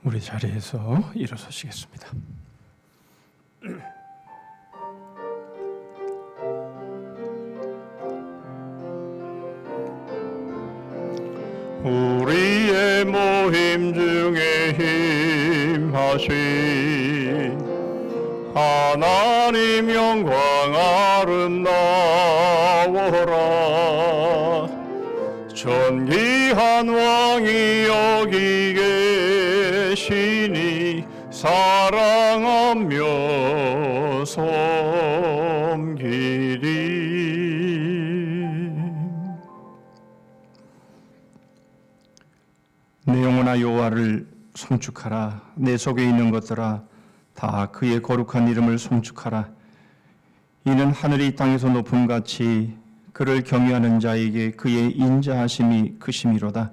우리 자리에서 일어서시겠습니다. 우리의 모임 중에 힘하신 하나님 영광 아름다워라. 존귀한 왕이 여기 계시니 사랑하며 섬기리. 내 영혼아 여호와를 송축하라. 내 속에 있는 것들아 다 그의 거룩한 이름을 송축하라. 이는 하늘이 땅에서 높음같이 그를 경외하는 자에게 그의 인자하심이 크심이로다.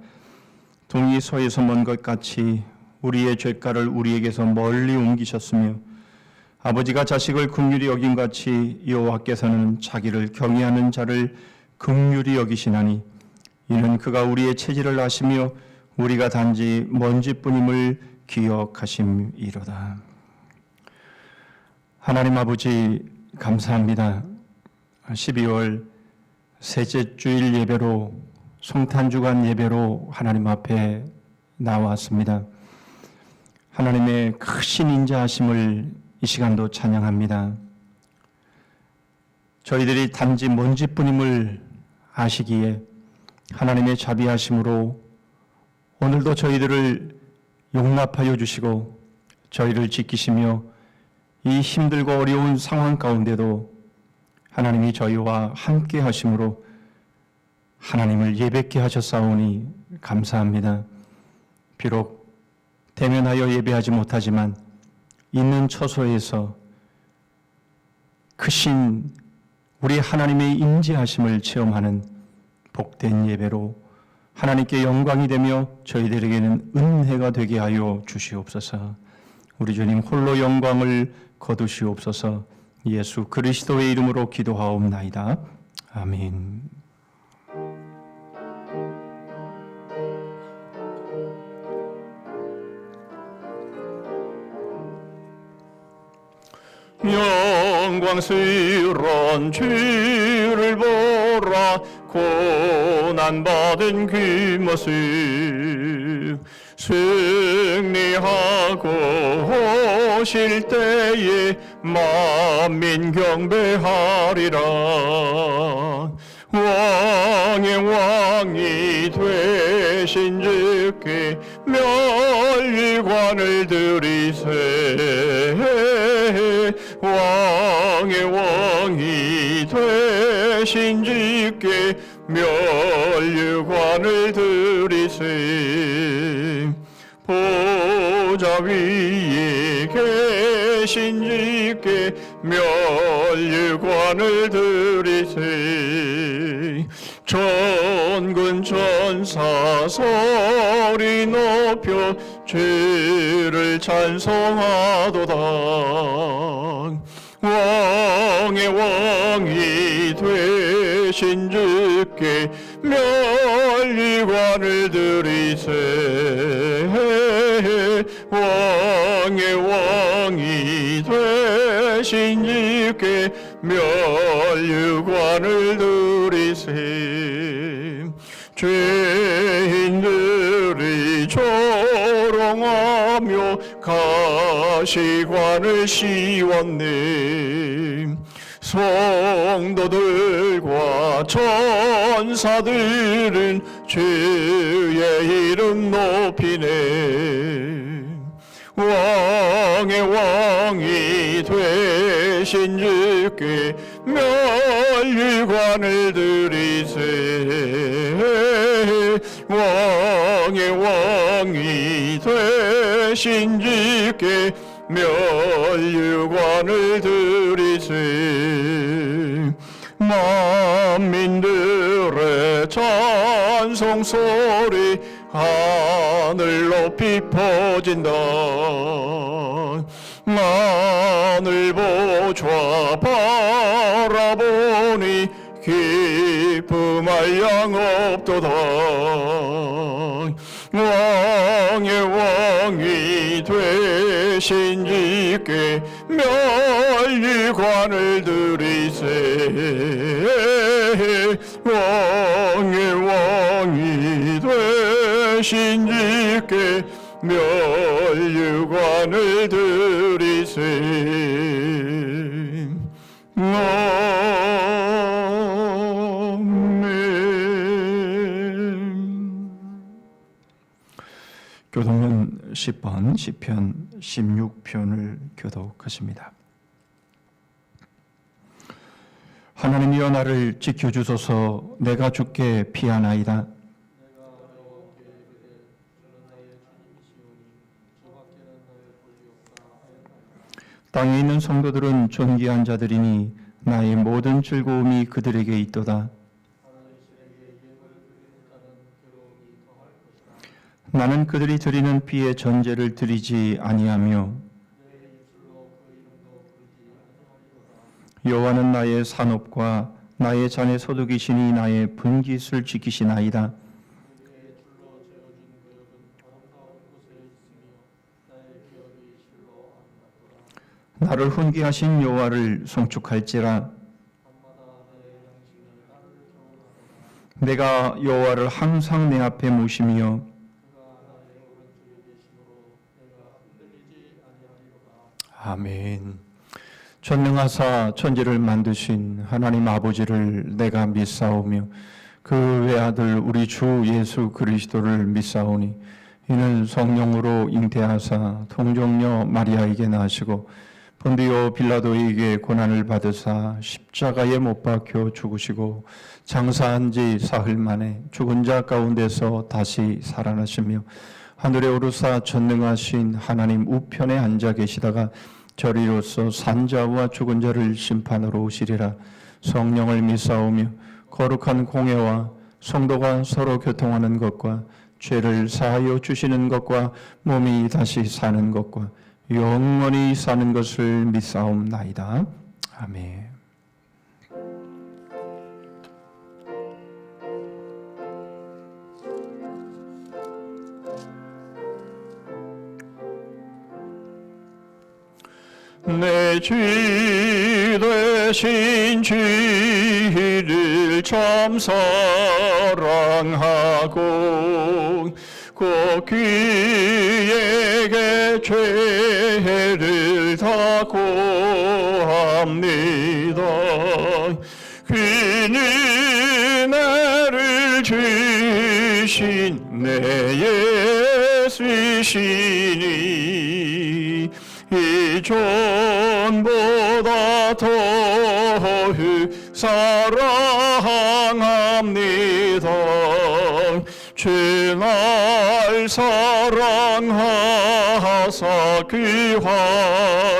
동이 서에서 먼 것 같이 우리의 죄가를 우리에게서 멀리 옮기셨으며 아버지가 자식을 긍휼히 여김같이 여호와께서는 자기를 경외하는 자를 긍휼히 여기시나니 이는 그가 우리의 체질을 아시며 우리가 단지 먼지뿐임을 기억하심이로다. 하나님 아버지 감사합니다. 12월 셋째 주일 예배로 성탄주간 예배로 하나님 앞에 나왔습니다. 하나님의 크신 인자하심을 이 시간도 찬양합니다. 저희들이 단지 먼지뿐임을 아시기에 하나님의 자비하심으로 오늘도 저희들을 용납하여 주시고 저희를 지키시며 이 힘들고 어려운 상황 가운데도 하나님이 저희와 함께 하심으로 하나님을 예배케 하셨사오니 감사합니다. 비록 대면하여 예배하지 못하지만 있는 처소에서 크신 우리 하나님의 임재하심을 체험하는 복된 예배로 하나님께 영광이 되며 저희들에게는 은혜가 되게 하여 주시옵소서. 우리 주님 홀로 영광을 거두시옵소서. 예수 그리스도의 이름으로 기도하옵나이다. 아멘. 영광스런 주를 보라. 고난받은 그 모습 승리하고 오실 때에 만민 경배하리라. 왕의 왕이 되신 주께 멸관을 드리세. 왕의 왕이 되신 주께 멸관을 드리세. 보좌 위에 계신 주께 멸관을 드리세. 천군 천사 소리 높여 주를 찬송하도다. 왕의 왕이 되신 주께 멸관을 드리세. 왕의 왕이 되신 주께 멸관을 드리세. 죄인들이 조롱하며 가시관을 씌웠네. 성도들과 천사들은 주의 이름 높이네. 왕의 왕이 되신 주께 멸관을 드리세. 왕의 왕이 되신 주께 멸관을 드리세. 만민들의 찬송 소리 하늘 높이 퍼진다. 하늘 보좌 바라보니 기쁨할 양 없도다. 왕의 왕이 되신 이께 면류관을 드리세. 왕의 왕이 되신 이께 면류관을 드리세. 교독은 10번 시편 16편을 교독하십니다. 하나님이여 나를 지켜주소서. 내가 주께 피하나이다. 땅에 있는 성도들은 존귀한 자들이니 나의 모든 즐거움이 그들에게 있도다. 나는 그들이 드리는 피의 전제를 드리지 아니하며 여호와는 나의 산업과 나의 잔의 소득이시니 나의 분깃을 지키시나이다. 나를 훈계하신 여호와를 송축할지라. 내가 여호와를 항상 내 앞에 모시며 아멘. 전능하사 천지를 만드신 하나님 아버지를 내가 믿사오며 그 외아들 우리 주 예수 그리스도를 믿사오니 이는 성령으로 잉태하사 통정녀 마리아에게 나시고 본디오 빌라도에게 고난을 받으사 십자가에 못 박혀 죽으시고 장사한 지 사흘 만에 죽은 자 가운데서 다시 살아나시며 하늘에 오르사 전능하신 하나님 우편에 앉아 계시다가 저리로서 산자와 죽은 자를 심판으로 오시리라. 성령을 믿사오며 거룩한 공회와 성도가 서로 교통하는 것과 죄를 사하여 주시는 것과 몸이 다시 사는 것과 영원히 사는 것을 믿사옵나이다. 아멘. 내 주 되신 주를 참 사랑하고 꼭 그에게 죄를 다 고합니다. 그는 나를 주신 내 예수시니 이 존보다 더욱 사랑합니다. 주 날 사랑하사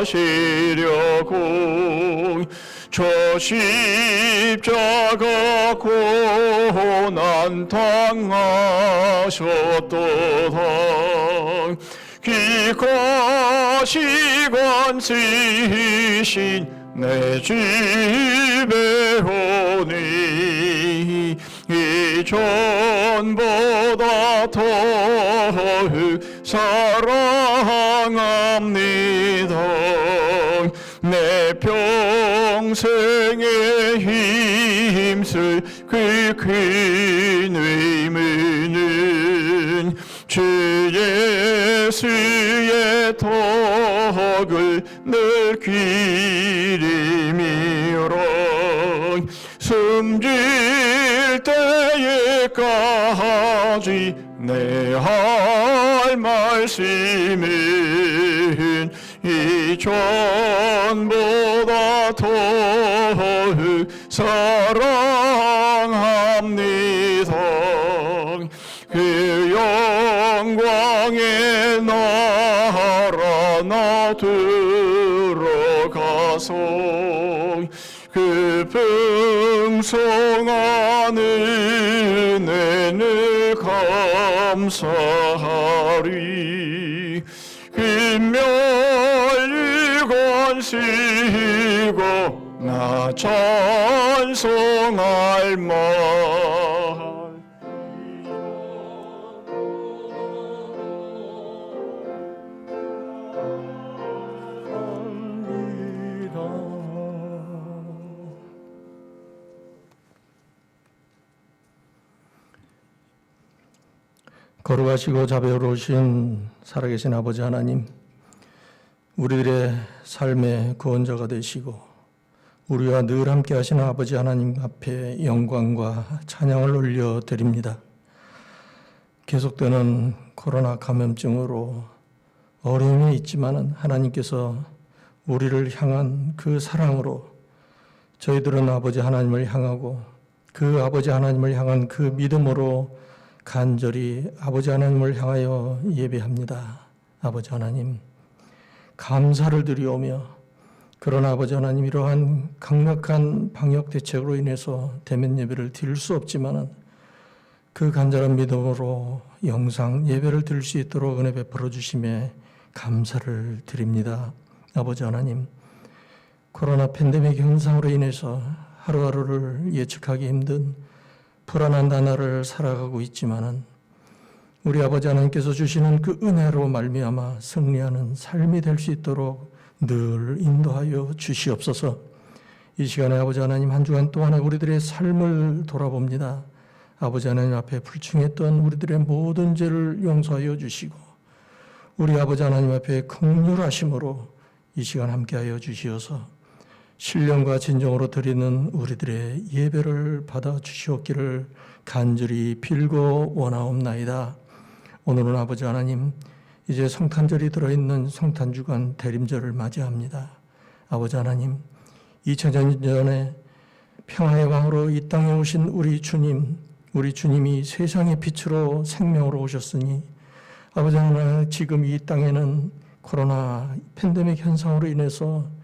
구하시려고 저 십자가 고난 당하셨도다. 기과시관 쓰신 내 집에 오니 이 전보다 더욱 사랑합니다. 내 평생에 힘쓸 그 큰 의무는 주 예수의 덕을 늘 기림이라. 숨질 때에까지 내 할 말씀은 이 전보다 더욱 사랑합니다. 그 영광의 나라 나 들어가서 그 풍성한 은혜를 감사하리. 금멸유관 쓰고 나 찬송할 말 거룩하시고 자비로우신 살아계신 아버지 하나님, 우리들의 삶의 구원자가 되시고 우리와 늘 함께 하시는 아버지 하나님 앞에 영광과 찬양을 올려드립니다. 계속되는 코로나 감염증으로 어려움이 있지만 하나님께서 우리를 향한 그 사랑으로 저희들은 아버지 하나님을 향하고 그 아버지 하나님을 향한 그 믿음으로 간절히 아버지 하나님을 향하여 예배합니다. 아버지 하나님, 감사를 드리오며, 그러나 아버지 하나님, 이러한 강력한 방역 대책으로 인해서 대면 예배를 드릴 수 없지만 그 간절한 믿음으로 영상 예배를 드릴 수 있도록 은혜 베풀어 주심에 감사를 드립니다. 아버지 하나님, 코로나 팬데믹 현상으로 인해서 하루하루를 예측하기 힘든 불안한 나날을 살아가고 있지만은 우리 아버지 하나님께서 주시는 그 은혜로 말미암아 승리하는 삶이 될 수 있도록 늘 인도하여 주시옵소서. 이 시간에 아버지 하나님, 한 주간 동안에 우리들의 삶을 돌아봅니다. 아버지 하나님 앞에 불충했던 우리들의 모든 죄를 용서하여 주시고 우리 아버지 하나님 앞에 긍휼하심으로 이 시간 함께하여 주시어서 신령과 진정으로 드리는 우리들의 예배를 받아 주시옵기를 간절히 빌고 원하옵나이다. 오늘은 아버지 하나님, 이제 성탄절이 들어있는 성탄주간 대림절을 맞이합니다. 아버지 하나님, 2000년 전에 평화의 왕으로 이 땅에 오신 우리 주님이 세상의 빛으로 생명으로 오셨으니 아버지 하나님, 지금 이 땅에는 코로나 팬데믹 현상으로 인해서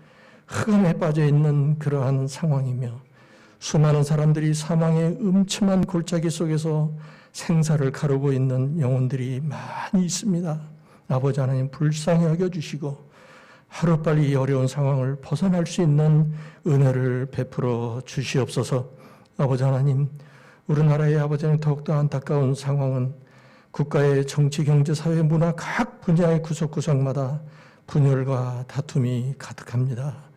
흑암에 빠져 있는 그러한 상황이며 수많은 사람들이 사망의 음침한 골짜기 속에서 생사를 가르고 있는 영혼들이 많이 있습니다. 아버지 하나님, 불쌍히 여겨주시고 하루빨리 이 어려운 상황을 벗어날 수 있는 은혜를 베풀어 주시옵소서. 아버지 하나님, 우리나라의 아버지 하나님, 더욱더 안타까운 상황은 국가의 정치, 경제, 사회, 문화 각 분야의 구석구석마다 분열과 다툼이 가득합니다.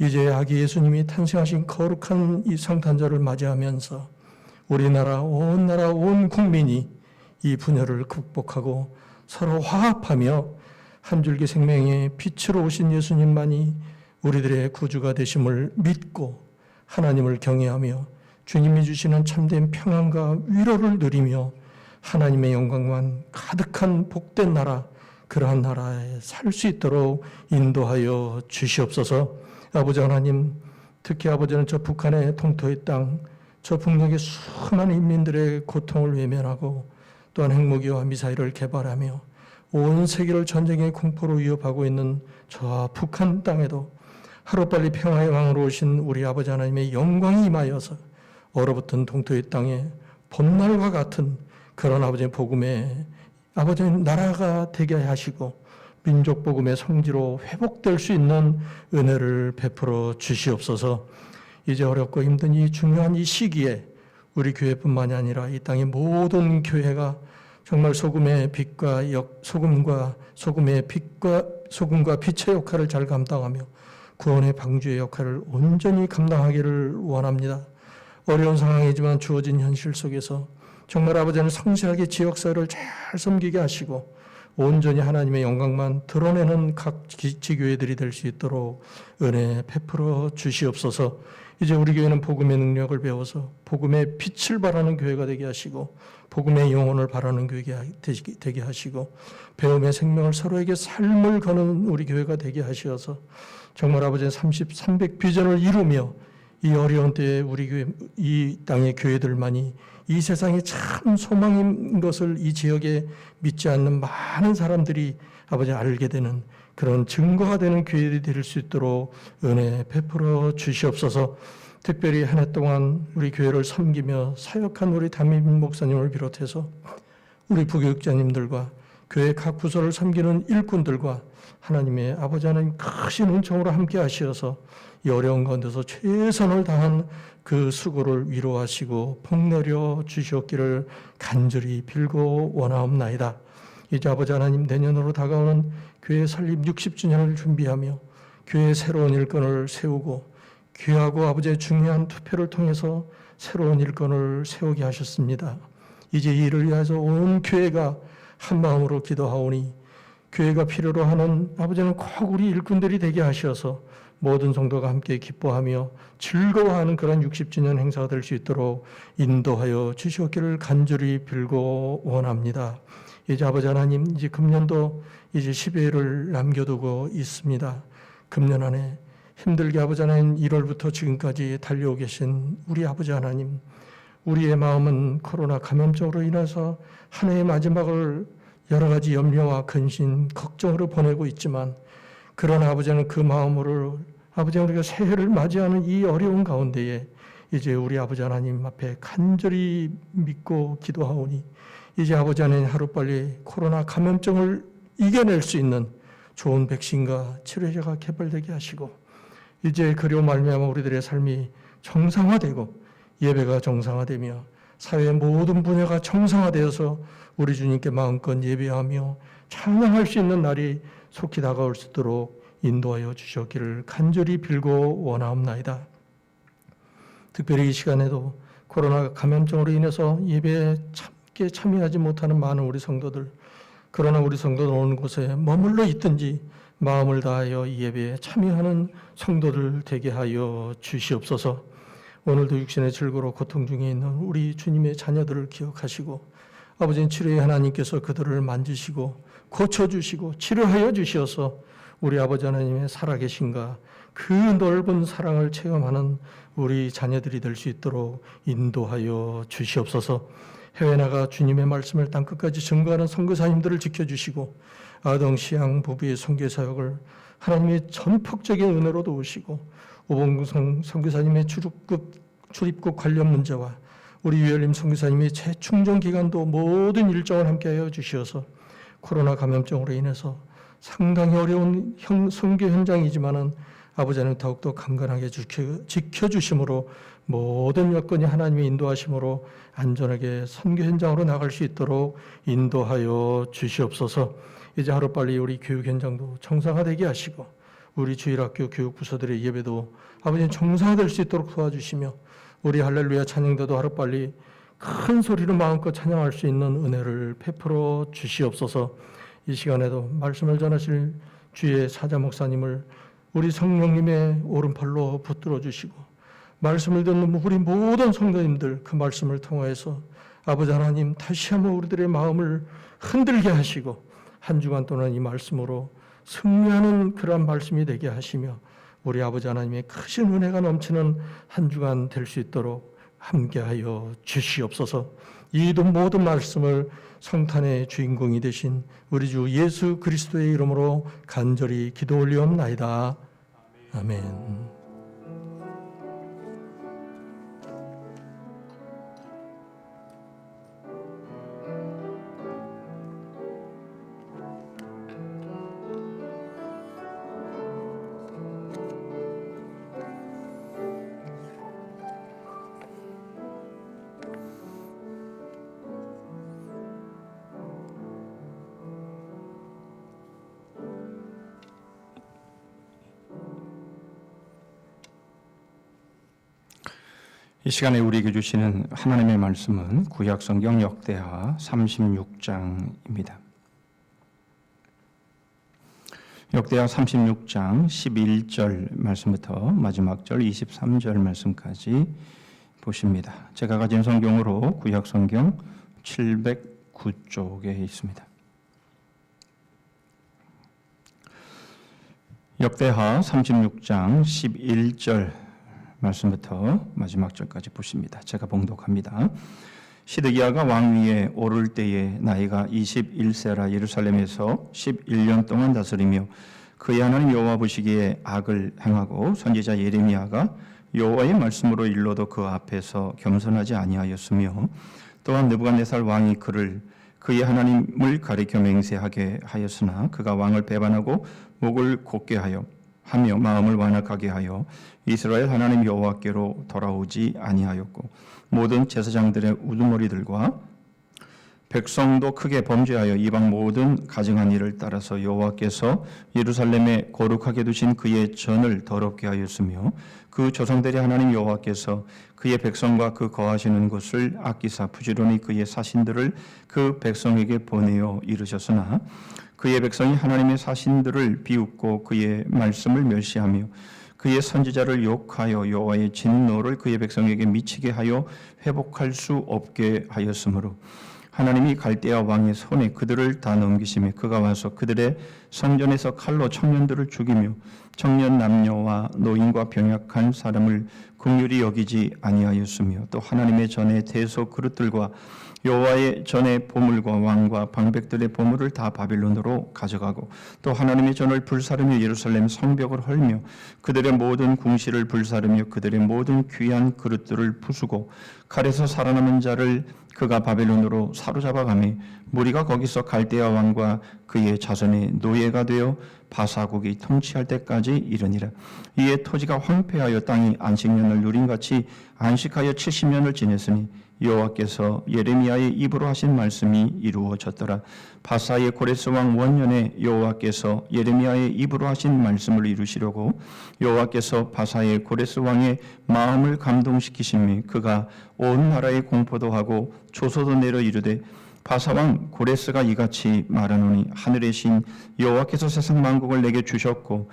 이제 아기 예수님이 탄생하신 거룩한 이 성탄절을 맞이하면서 우리나라, 온 국민이 이 분열을 극복하고 서로 화합하며 한 줄기 생명의 빛으로 오신 예수님만이 우리들의 구주가 되심을 믿고 하나님을 경외하며 주님이 주시는 참된 평안과 위로를 누리며 하나님의 영광만 가득한 복된 나라, 그러한 나라에 살 수 있도록 인도하여 주시옵소서. 아버지 하나님, 특히 아버지는 저 북한의 동토의 땅, 저 북녘의 수많은 인민들의 고통을 외면하고 또한 핵무기와 미사일을 개발하며 온 세계를 전쟁의 공포로 위협하고 있는 저 북한 땅에도 하루빨리 평화의 왕으로 오신 우리 아버지 하나님의 영광이 임하여서 얼어붙은 동토의 땅에 봄날과 같은 그런 아버지의 복음의 아버지의 나라가 되게 하시고 민족 복음의 성지로 회복될 수 있는 은혜를 베풀어 주시옵소서. 이제 어렵고 힘든 이 중요한 이 시기에 우리 교회뿐만이 아니라 이 땅의 모든 교회가 정말 소금의 빛의 역할을 잘 감당하며 구원의 방주의 역할을 온전히 감당하기를 원합니다. 어려운 상황이지만 주어진 현실 속에서 정말 아버지는 성실하게 지역사회를 잘 섬기게 하시고 온전히 하나님의 영광만 드러내는 각 지교회들이 될 수 있도록 은혜 베풀어 주시옵소서. 이제 우리 교회는 복음의 능력을 배워서 복음의 빛을 발하는 교회가 되게 하시고 복음의 영혼을 발하는 교회가 되게 하시고 배움의 생명을 서로에게 삶을 거는 우리 교회가 되게 하시어서 정말 아버지의 300 비전을 이루며 이 어려운 때에 우리 교회, 이 땅의 교회들만이 이 세상에 참 소망인 것을 이 지역에 믿지 않는 많은 사람들이 아버지 알게 되는 그런 증거가 되는 교회들이 될 수 있도록 은혜 베풀어 주시옵소서. 특별히 한 해 동안 우리 교회를 섬기며 사역한 우리 담임 목사님을 비롯해서 우리 부교육자님들과 교회 각 부서를 섬기는 일꾼들과 하나님의 아버지 하나님 크신 은총으로 함께 하시어서 이 어려운 가운데서 최선을 다한 그 수고를 위로하시고 복내려 주시옵기를 간절히 빌고 원하옵나이다. 이제 아버지 하나님, 내년으로 다가오는 교회 설립 60주년을 준비하며 교회의 새로운 일꾼을 세우고 귀하고 아버지의 중요한 투표를 통해서 새로운 일꾼을 세우게 하셨습니다. 이제 이를 위해서 온 교회가 한 마음으로 기도하오니 교회가 필요로 하는 아버지는 꼭 우리 일꾼들이 되게 하셔서 모든 성도가 함께 기뻐하며 즐거워하는 그런 60주년 행사가 될 수 있도록 인도하여 주시옵기를 간절히 빌고 원합니다. 이제 아버지 하나님, 이제 금년도 이제 10여일을 남겨두고 있습니다. 금년 안에 힘들게 아버지 하나님 1월부터 지금까지 달려오 계신 우리 아버지 하나님, 우리의 마음은 코로나 감염증으로 인해서 한 해의 마지막을 여러 가지 염려와 근심, 걱정으로 보내고 있지만, 그러나 아버지는 그 마음으로 아버지 우리가 새해를 맞이하는 이 어려운 가운데에 이제 우리 아버지 하나님 앞에 간절히 믿고 기도하오니 이제 아버지 하나님 하루빨리 코로나 감염증을 이겨낼 수 있는 좋은 백신과 치료제가 개발되게 하시고 이제 그리고 말미암아 우리들의 삶이 정상화되고 예배가 정상화되며 사회의 모든 분야가 정상화되어서 우리 주님께 마음껏 예배하며 찬양할 수 있는 날이 속히 다가올 수 있도록 인도하여 주셨기를 간절히 빌고 원하옵나이다. 특별히 이 시간에도 코로나 감염증으로 인해서 예배에 함께 참여하지 못하는 많은 우리 성도들, 그러나 우리 성도들 오는 곳에 머물러 있든지 마음을 다하여 이 예배에 참여하는 성도들 되게 하여 주시옵소서. 오늘도 육신의 즐거로 고통 중에 있는 우리 주님의 자녀들을 기억하시고 아버지는 치료의 하나님께서 그들을 만지시고 고쳐주시고 치료하여 주시어서 우리 아버지 하나님의 살아계신가 그 넓은 사랑을 체험하는 우리 자녀들이 될 수 있도록 인도하여 주시옵소서. 해외 나가 주님의 말씀을 땅끝까지 증거하는 선교사님들을 지켜주시고 아동 시양 부부의 선교사역을 하나님의 전폭적인 은혜로 도우시고 오봉성 선교사님의 출입국 관련 문제와 우리 유열림 선교사님의 재충전 기간도 모든 일정을 함께하여 주시어서 코로나 감염증으로 인해서 상당히 어려운 선교 현장이지만은 아버지 하나님 더욱더 강건하게 지켜주심으로 모든 여건이 하나님의 인도하심으로 안전하게 선교 현장으로 나갈 수 있도록 인도하여 주시옵소서. 이제 하루빨리 우리 교육 현장도 정상화되게 하시고 우리 주일학교 교육부서들의 예배도 아버지 정상화될 수 있도록 도와주시며 우리 할렐루야 찬양대도 하루빨리 큰 소리로 마음껏 찬양할 수 있는 은혜를 베풀어 주시옵소서. 이 시간에도 말씀을 전하실 주의 사자 목사님을 우리 성령님의 오른팔로 붙들어 주시고 말씀을 듣는 우리 모든 성도님들 그 말씀을 통하여서 아버지 하나님 다시 한번 우리들의 마음을 흔들게 하시고 한 주간 동안 이 말씀으로 승리하는 그러한 말씀이 되게 하시며 우리 아버지 하나님의 크신 은혜가 넘치는 한 주간 될 수 있도록 함께하여 주시옵소서. 이 모든 말씀을 성탄의 주인공이 되신 우리 주 예수 그리스도의 이름으로 간절히 기도 올리옵나이다. 아멘. 이 시간에 우리에게 주시는 하나님의 말씀은 구약성경 역대하 36장입니다. 역대하 36장 11절 말씀부터 마지막 절 23절 말씀까지 보십니다. 제가 가진 성경으로 구약성경 709쪽에 있습니다. 역대하 36장 11절 말씀부터 마지막 절까지 보십니다. 제가 봉독합니다. 시드기야가 왕위에 오를 때에 나이가 21세라 예루살렘에서 11년 동안 다스리며 그의 하나님 여호와 보시기에 악을 행하고 선지자 예레미야가 여호와의 말씀으로 일러도 그 앞에서 겸손하지 아니하였으며 또한 느부갓네살 왕이 그의 하나님을 가리켜 맹세하게 하였으나 그가 왕을 배반하고 목을 곧게 하며 마음을 완악하게 하여 이스라엘 하나님 여호와께로 돌아오지 아니하였고 모든 제사장들의 우두머리들과 백성도 크게 범죄하여 이방 모든 가증한 일을 따라서 여호와께서 예루살렘에 거룩하게 두신 그의 전을 더럽게 하였으며 그 조상들의 하나님 여호와께서 그의 백성과 그 거하시는 곳을 아끼사 부지런히 그의 사신들을 그 백성에게 보내어 이르셨으나 그의 백성이 하나님의 사신들을 비웃고 그의 말씀을 멸시하며 그의 선지자를 욕하여 여호와의 진노를 그의 백성에게 미치게 하여 회복할 수 없게 하였으므로 하나님이 갈대아 왕의 손에 그들을 다 넘기시며 그가 와서 그들의 성전에서 칼로 청년들을 죽이며 청년 남녀와 노인과 병약한 사람을 긍휼히 여기지 아니하였으며 또 하나님의 전에 대소 그릇들과 여호와의 전에 보물과 왕과 방백들의 보물을 다 바빌론으로 가져가고 또 하나님의 전을 불사르며 예루살렘 성벽을 헐며 그들의 모든 궁시를 불사르며 그들의 모든 귀한 그릇들을 부수고 칼에서 살아남은 자를 그가 바벨론으로 사로잡아가며 무리가 거기서 갈대아 왕과 그의 자손의 노예가 되어 바사국이 통치할 때까지 이르니라. 이에 토지가 황폐하여 땅이 안식년을 누림같이 안식하여 70년을 지냈으니 여호와께서 예레미야의 입으로 하신 말씀이 이루어졌더라. 바사의 고레스 왕 원년에 여호와께서 예레미야의 입으로 하신 말씀을 이루시려고 여호와께서 바사의 고레스 왕의 마음을 감동시키심에 그가 온 나라에 공포도 하고 조소도 내려 이르되 바사왕 고레스가 이같이 말하노니 하늘의 신 여호와께서 세상 만국을 내게 주셨고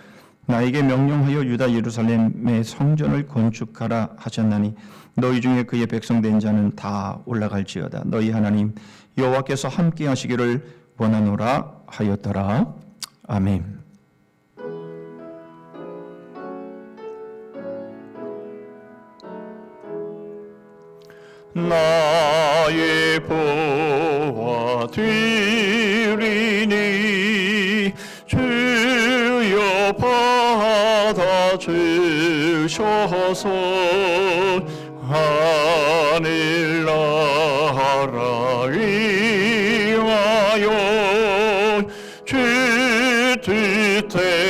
나에게 명령하여 유다 예루살렘의 성전을 건축하라 하셨나니 너희 중에 그의 백성된 자는 다 올라갈지어다. 너희 하나님 여호와께서 함께 하시기를 원하노라 하였더라. 아멘. 나의 보화 드리니 주여 받아 주셔서 하늘나라 위하여 주 뜻대로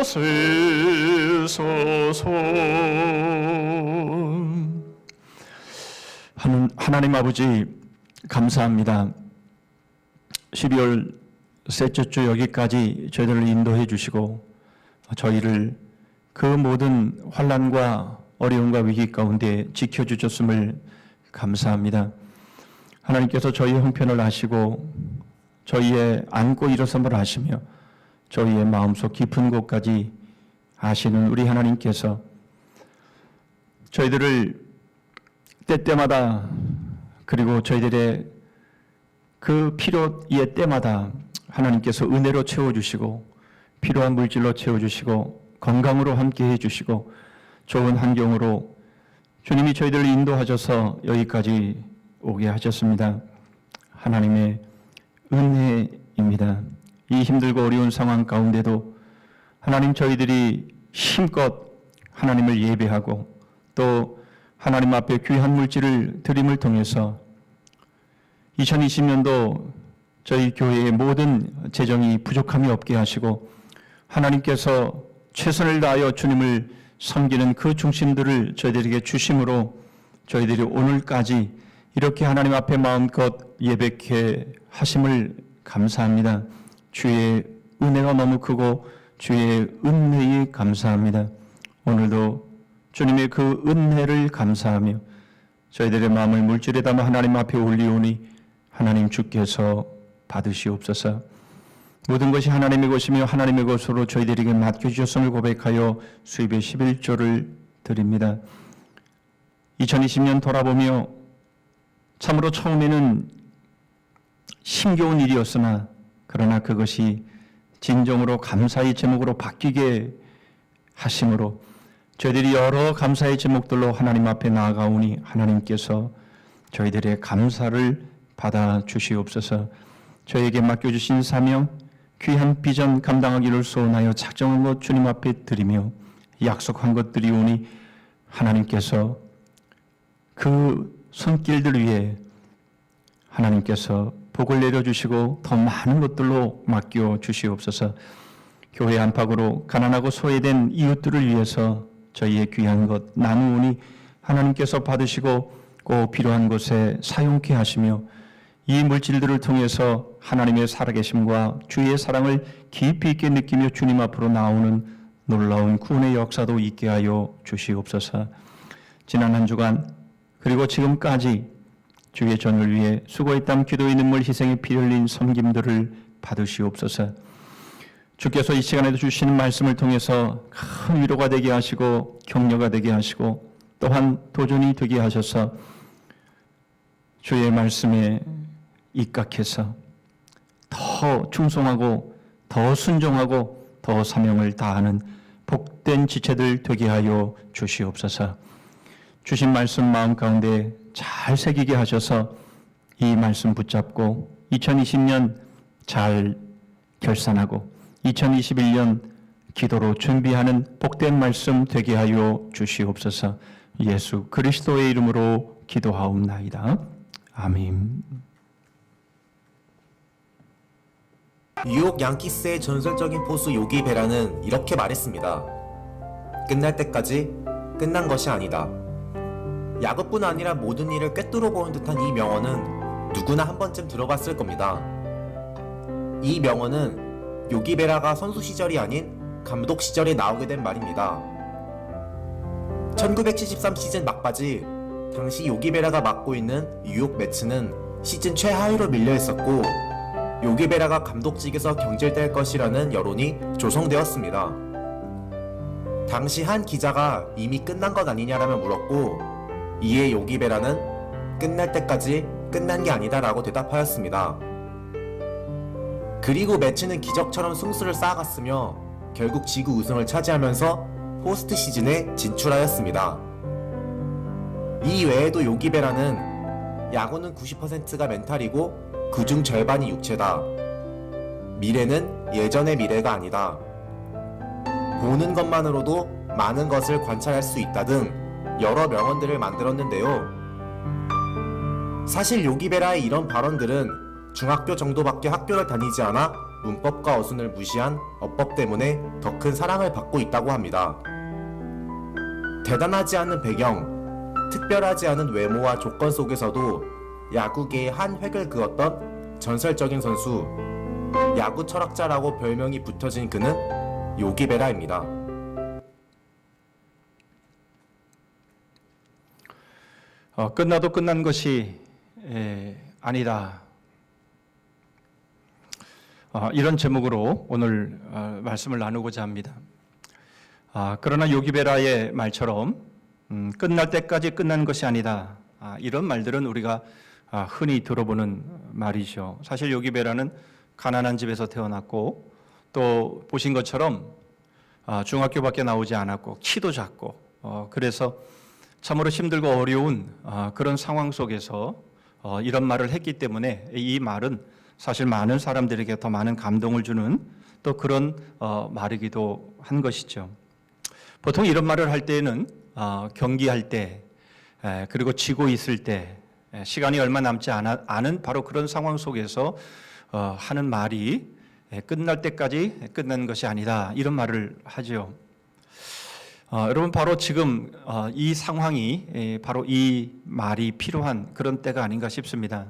쓰소서. 하나님 아버지 감사합니다. 12월 셋째 주 여기까지 저희들을 인도해 주시고 저희를 그 모든 환난과 어려움과 위기 가운데 지켜주셨음을 감사합니다. 하나님께서 저희의 형편을 아시고 저희의 안고 일어섬을 아시며 저희의 마음속 깊은 곳까지 아시는 우리 하나님께서 저희들을 때때마다 그리고 저희들의 그 필요의 때마다 하나님께서 은혜로 채워주시고 필요한 물질로 채워주시고 건강으로 함께해 주시고 좋은 환경으로 주님이 저희들을 인도하셔서 여기까지 오게 하셨습니다. 하나님의 은혜입니다. 이 힘들고 어려운 상황 가운데도 하나님 저희들이 힘껏 하나님을 예배하고 또 하나님 앞에 귀한 물질을 드림을 통해서 2020년도 저희 교회의 모든 재정이 부족함이 없게 하시고 하나님께서 최선을 다하여 주님을 섬기는 그 중심들을 저희들에게 주심으로 저희들이 오늘까지 이렇게 하나님 앞에 마음껏 예배케 하심을 감사합니다. 주의 은혜가 너무 크고 주의 은혜에 감사합니다. 오늘도 주님의 그 은혜를 감사하며 저희들의 마음을 물질에 담아 하나님 앞에 올리오니 하나님 주께서 받으시옵소서. 모든 것이 하나님의 것이며 하나님의 것으로 저희들에게 맡겨주셨음을 고백하여 수입의 11조를 드립니다. 2020년 돌아보며 참으로 처음에는 힘겨운 일이었으나 그러나 그것이 진정으로 감사의 제목으로 바뀌게 하심으로 저희들이 여러 감사의 제목들로 하나님 앞에 나아가오니 하나님께서 저희들의 감사를 받아 주시옵소서. 저에게 맡겨주신 사명 귀한 비전 감당하기를 소원하여 작정한 것 주님 앞에 드리며 약속한 것들이 오니 하나님께서 그 손길들 위에 하나님께서 복을 내려주시고 더 많은 것들로 맡겨 주시옵소서. 교회 안팎으로 가난하고 소외된 이웃들을 위해서 저희의 귀한 것 나누오니 하나님께서 받으시고 꼭 필요한 곳에 사용케 하시며 이 물질들을 통해서 하나님의 살아계심과 주의 사랑을 깊이 있게 느끼며 주님 앞으로 나오는 놀라운 구원의 역사도 있게 하여 주시옵소서. 지난 한 주간 그리고 지금까지 주의 전을 위해 수고의 땀, 기도의 눈물, 희생의 피 흘린 섬김들을 받으시옵소서. 주께서 이 시간에도 주시는 말씀을 통해서 큰 위로가 되게 하시고 격려가 되게 하시고 또한 도전이 되게 하셔서 주의 말씀에 입각해서 더 충성하고 더 순종하고 더 사명을 다하는 복된 지체들 되게 하여 주시옵소서. 주신 말씀 마음 가운데 잘 새기게 하셔서 이 말씀 붙잡고 2020년 잘 결산하고 2021년 기도로 준비하는 복된 말씀 되게 하여 주시옵소서. 예수 그리스도의 이름으로 기도하옵나이다. 아멘. 뉴욕 양키스의 전설적인 포수 요기 베라는 이렇게 말했습니다. 끝날 때까지 끝난 것이 아니다. 야구뿐 아니라 모든 일을 꿰뚫어 보는 듯한 이 명언은 누구나 한 번쯤 들어봤을 겁니다. 이 명언은 요기 베라가 선수 시절이 아닌 감독 시절에 나오게 된 말입니다. 1973 시즌 막바지 당시 요기 베라가 맡고 있는 뉴욕 매츠는 시즌 최하위로 밀려 있었고 요기 베라가 감독직에서 경질될 것이라는 여론이 조성되었습니다. 당시 한 기자가 이미 끝난 것 아니냐라며 물었고 이에 요기 베라는 끝날 때까지 끝난 게 아니다 라고 대답하였습니다. 그리고 매치는 기적처럼 승수를 쌓아갔으며 결국 지구 우승을 차지하면서 포스트 시즌에 진출하였습니다. 이 외에도 요기 베라는 야구는 90%가 멘탈이고 그중 절반이 육체다. 미래는 예전의 미래가 아니다. 보는 것만으로도 많은 것을 관찰할 수 있다 등 여러 명언들을 만들었는데요. 사실 요기 베라의 이런 발언들은 중학교 정도밖에 학교를 다니지 않아 문법과 어순을 무시한 어법 때문에 더 큰 사랑을 받고 있다고 합니다. 대단하지 않은 배경, 특별하지 않은 외모와 조건 속에서도 야구계의 한 획을 그었던 전설적인 선수, 야구 철학자라고 별명이 붙어진 그는 요기 베라입니다. 끝나도 끝난 것이 아니다. 이런 제목으로 오늘 말씀을 나누고자 합니다. 그러나 요기 베라의 말처럼 끝날 때까지 끝난 것이 아니다. 이런 말들은 우리가 흔히 들어보는 말이죠. 사실 요기 베라는 가난한 집에서 태어났고 또 보신 것처럼 중학교밖에 나오지 않았고 키도 작고 그래서 참으로 힘들고 어려운 그런 상황 속에서 이런 말을 했기 때문에 이 말은 사실 많은 사람들에게 더 많은 감동을 주는 또 그런 말이기도 한 것이죠. 보통 이런 말을 할 때에는 경기할 때 그리고 지고 있을 때 시간이 얼마 남지 않은 바로 그런 상황 속에서 하는 말이 끝날 때까지 끝난 것이 아니다 이런 말을 하죠. 여러분 바로 지금 이 상황이 바로 이 말이 필요한 그런 때가 아닌가 싶습니다.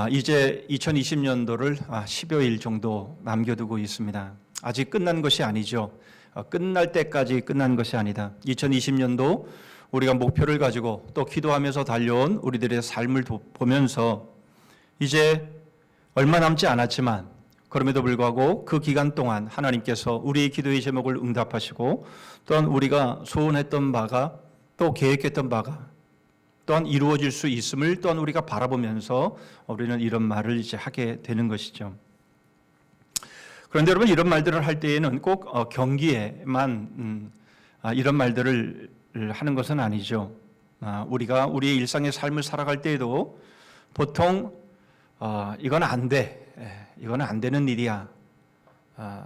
이제 2020년도를 10여일 정도 남겨두고 있습니다. 아직 끝난 것이 아니죠. 끝날 때까지 끝난 것이 아니다. 2020년도 우리가 목표를 가지고 또 기도하면서 달려온 우리들의 삶을 보면서 이제 얼마 남지 않았지만 그럼에도 불구하고 그 기간 동안 하나님께서 우리의 기도의 제목을 응답하시고 또한 우리가 소원했던 바가 또 계획했던 바가 또한 이루어질 수 있음을 또한 우리가 바라보면서 우리는 이런 말을 이제 하게 되는 것이죠. 그런데 여러분 이런 말들을 할 때에는 꼭 경기에만 이런 말들을 하는 것은 아니죠. 우리가 우리의 일상의 삶을 살아갈 때에도 보통 이건 안 돼. 이건 안 되는 일이야.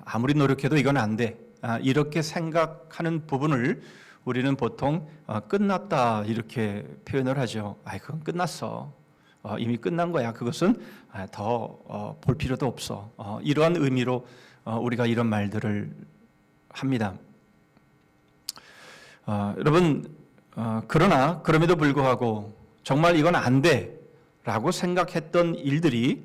아무리 노력해도 이건 안 돼. 이렇게 생각하는 부분을 우리는 보통 끝났다 이렇게 표현을 하죠. 그건 끝났어. 이미 끝난 거야. 그것은 더 볼 필요도 없어. 이러한 의미로 우리가 이런 말들을 합니다. 여러분 그러나 그럼에도 불구하고 정말 이건 안 돼. 라고 생각했던 일들이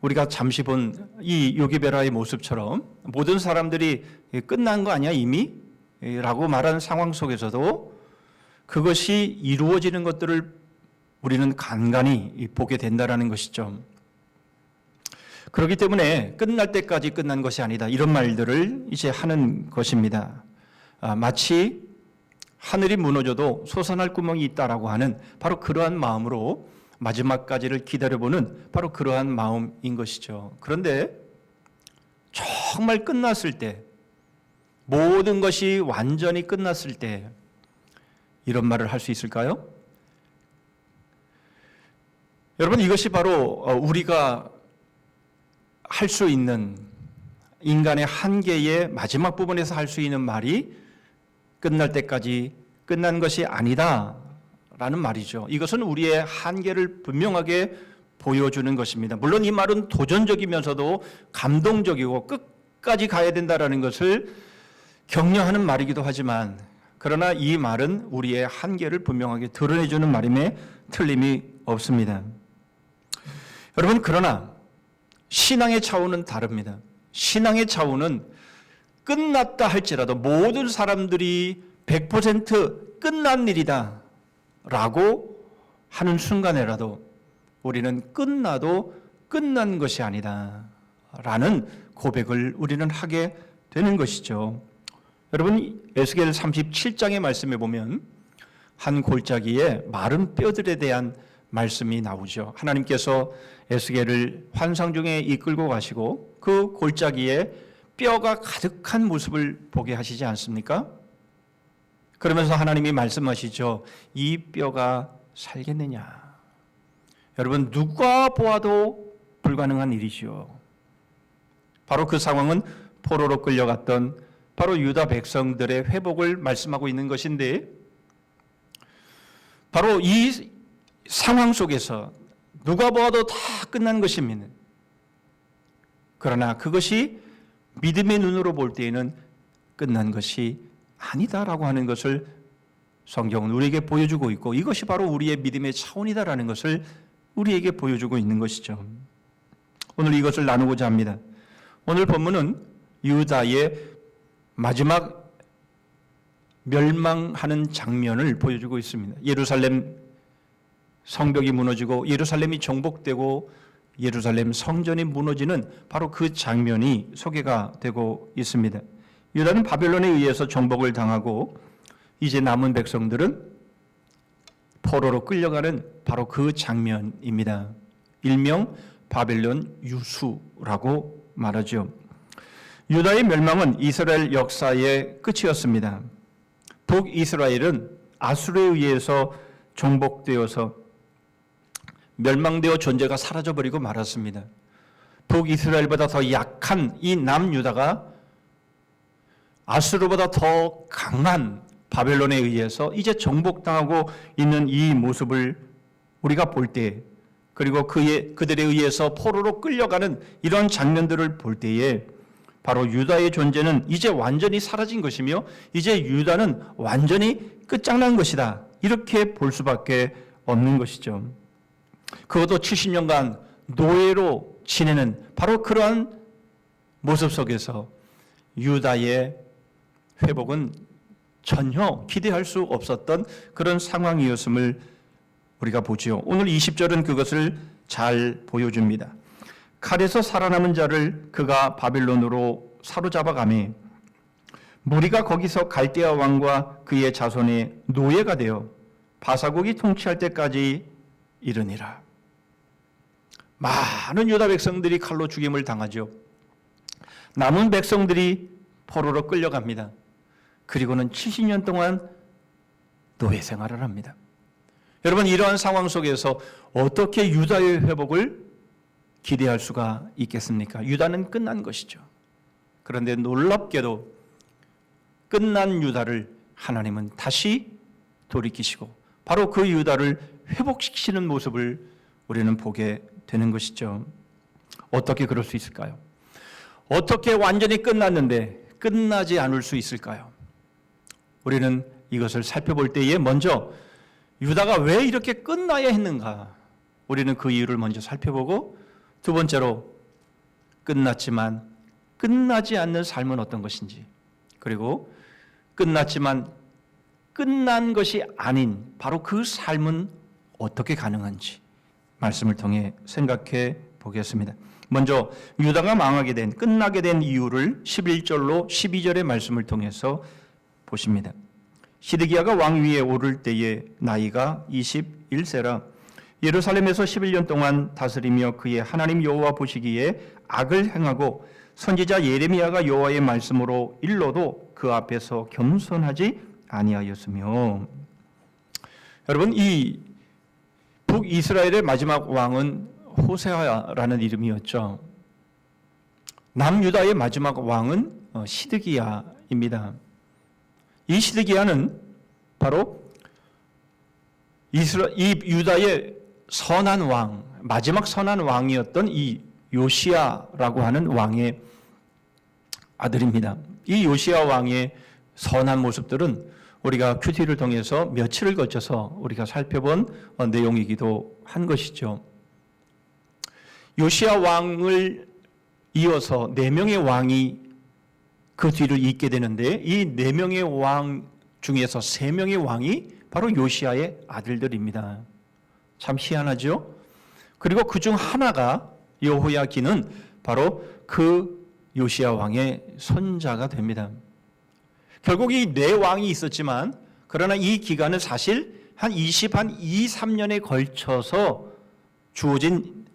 우리가 잠시 본 이 요기베라의 모습처럼 모든 사람들이 끝난 거 아니야 이미? 라고 말하는 상황 속에서도 그것이 이루어지는 것들을 우리는 간간히 보게 된다는 것이죠. 그렇기 때문에 끝날 때까지 끝난 것이 아니다. 이런 말들을 이제 하는 것입니다. 마치 하늘이 무너져도 솟아날 구멍이 있다라고 하는 바로 그러한 마음으로 마지막까지를 기다려보는 바로 그러한 마음인 것이죠. 그런데 정말 끝났을 때, 모든 것이 완전히 끝났을 때 이런 말을 할 수 있을까요? 여러분, 이것이 바로 우리가 할 수 있는 인간의 한계의 마지막 부분에서 할 수 있는 말이 끝날 때까지 끝난 것이 아니다 라는 말이죠. 이것은 우리의 한계를 분명하게 보여주는 것입니다. 물론 이 말은 도전적이면서도 감동적이고 끝까지 가야 된다라는 것을 격려하는 말이기도 하지만, 그러나 이 말은 우리의 한계를 분명하게 드러내주는 말임에 틀림이 없습니다. 여러분, 그러나 신앙의 차원은 다릅니다. 신앙의 차원은 끝났다 할지라도 모든 사람들이 100% 끝난 일이다 라고 하는 순간에라도 우리는 끝나도 끝난 것이 아니다 라는 고백을 우리는 하게 되는 것이죠. 여러분, 에스겔 37장의 말씀에 보면 한 골짜기에 마른 뼈들에 대한 말씀이 나오죠. 하나님께서 에스겔을 환상 중에 이끌고 가시고 그 골짜기에 뼈가 가득한 모습을 보게 하시지 않습니까? 그러면서 하나님이 말씀하시죠. 이 뼈가 살겠느냐. 여러분, 누가 보아도 불가능한 일이죠. 바로 그 상황은 포로로 끌려갔던 바로 유다 백성들의 회복을 말씀하고 있는 것인데, 바로 이 상황 속에서 누가 보아도 다 끝난 것입니다. 그러나 그것이 믿음의 눈으로 볼 때에는 끝난 것이 아니다라고 하는 것을 성경은 우리에게 보여주고 있고, 이것이 바로 우리의 믿음의 차원이다라는 것을 우리에게 보여주고 있는 것이죠. 오늘 이것을 나누고자 합니다. 오늘 본문은 유다의 마지막 멸망하는 장면을 보여주고 있습니다. 예루살렘 성벽이 무너지고 예루살렘이 정복되고 예루살렘 성전이 무너지는 바로 그 장면이 소개가 되고 있습니다. 유다는 바벨론에 의해서 정복을 당하고 이제 남은 백성들은 포로로 끌려가는 바로 그 장면입니다. 일명 바벨론 유수라고 말하죠. 유다의 멸망은 이스라엘 역사의 끝이었습니다. 북이스라엘은 아수르에 의해서 정복되어서 멸망되어 존재가 사라져버리고 말았습니다. 북이스라엘보다 더 약한 이 남유다가 아수르보다 더 강한 바벨론에 의해서 이제 정복당하고 있는 이 모습을 우리가 볼 때, 그리고 그들에 의해서 포로로 끌려가는 이런 장면들을 볼 때에 바로 유다의 존재는 이제 완전히 사라진 것이며 이제 유다는 완전히 끝장난 것이다, 이렇게 볼 수밖에 없는 것이죠. 그것도 70년간 노예로 지내는 바로 그러한 모습 속에서 유다의 회복은 전혀 기대할 수 없었던 그런 상황이었음을 우리가 보지요. 오늘 20절은 그것을 잘 보여줍니다. 칼에서 살아남은 자를 그가 바빌론으로 사로잡아가매 무리가 거기서 갈대아 왕과 그의 자손의 노예가 되어 바사국이 통치할 때까지 이르니라. 많은 유다 백성들이 칼로 죽임을 당하죠. 남은 백성들이 포로로 끌려갑니다. 그리고는 70년 동안 노예 생활을 합니다. 여러분, 이러한 상황 속에서 어떻게 유다의 회복을 기대할 수가 있겠습니까? 유다는 끝난 것이죠. 그런데 놀랍게도 끝난 유다를 하나님은 다시 돌이키시고 바로 그 유다를 회복시키시는 모습을 우리는 보게 되는 것이죠. 어떻게 그럴 수 있을까요? 어떻게 완전히 끝났는데 끝나지 않을 수 있을까요? 우리는 이것을 살펴볼 때에 먼저 유다가 왜 이렇게 끝나야 했는가? 우리는 그 이유를 먼저 살펴보고 두 번째로 끝났지만 끝나지 않는 삶은 어떤 것인지, 그리고 끝났지만 끝난 것이 아닌 바로 그 삶은 어떻게 가능한지 말씀을 통해 생각해 보겠습니다. 먼저 유다가 망하게 된, 끝나게 된 이유를 11절로 12절의 말씀을 통해서 보십니다. 시드기야가 왕위에 오를 때에 나이가 21세라 예루살렘에서 11년 동안 다스리며 그의 하나님 여호와 보시기에 악을 행하고 선지자 예레미야가 여호와의 말씀으로 일러도 그 앞에서 겸손하지 아니하였으며. 여러분, 이 북이스라엘의 마지막 왕은 호세아라는 이름이었죠. 남유다의 마지막 왕은 시드기야입니다. 이 시드기야는 바로 이 유다의 선한 왕, 마지막 선한 왕이었던 이 요시야라고 하는 왕의 아들입니다. 이 요시야 왕의 선한 모습들은 우리가 큐티를 통해서 며칠을 거쳐서 우리가 살펴본 내용이기도 한 것이죠. 요시야 왕을 이어서 4명의 왕이 그 뒤를 잇게 되는데, 이 4명의 왕 중에서 3명의 왕이 바로 요시야의 아들들입니다. 참 희한하죠? 그리고 그 중 하나가 여호야긴은 바로 그 요시야 왕의 손자가 됩니다. 결국 이 4왕이 있었지만, 그러나 이 기간은 사실 한 23년에 걸쳐서 주어진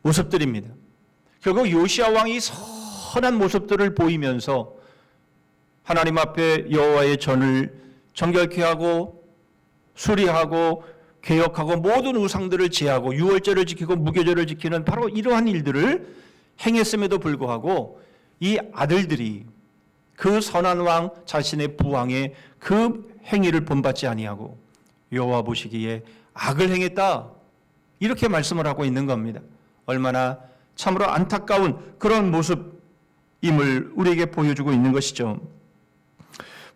모습들입니다. 결국 요시야 왕이 선한 모습들을 보이면서 하나님 앞에 여호와의 전을 정결케 하고 수리하고 개혁하고 모든 우상들을 제하고 유월절을 지키고 무교절을 지키는 바로 이러한 일들을 행했음에도 불구하고 이 아들들이 그 선한 왕 자신의 부왕의 그 행위를 본받지 아니하고 여호와 보시기에 악을 행했다, 이렇게 말씀을 하고 있는 겁니다. 얼마나 참으로 안타까운 그런 모습임을 우리에게 보여주고 있는 것이죠.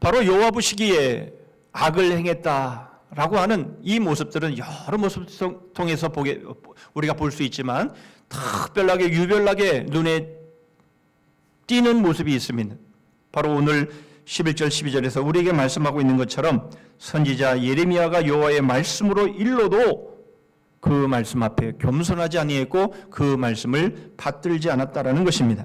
바로 여호와 보시기에 악을 행했다라고 하는 이 모습들은 여러 모습을 통해서 우리가 볼 수 있지만, 특별하게 유별나게 눈에 띄는 모습이 있습니다. 바로 오늘 11절 12절에서 우리에게 말씀하고 있는 것처럼 선지자 예레미야가 여호와의 말씀으로 일러도 그 말씀 앞에 겸손하지 아니했고 그 말씀을 받들지 않았다라는 것입니다.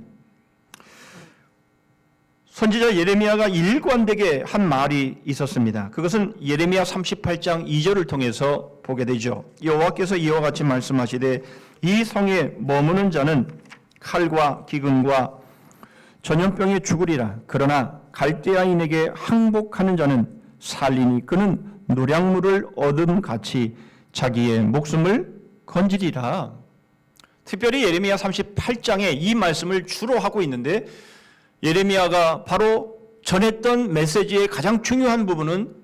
선지자 예레미야가 일관되게 한 말이 있었습니다. 그것은 예레미야 38장 2절을 통해서 보게 되죠. 여호와께서 이와 같이 말씀하시되 이 성에 머무는 자는 칼과 기근과 전염병에 죽으리라. 그러나 갈대아인에게 항복하는 자는 살리니 그는 노량물을 얻음 같이 자기의 목숨을 건지리라. 특별히 예레미야 38장에 이 말씀을 주로 하고 있는데, 예레미야가 바로 전했던 메시지의 가장 중요한 부분은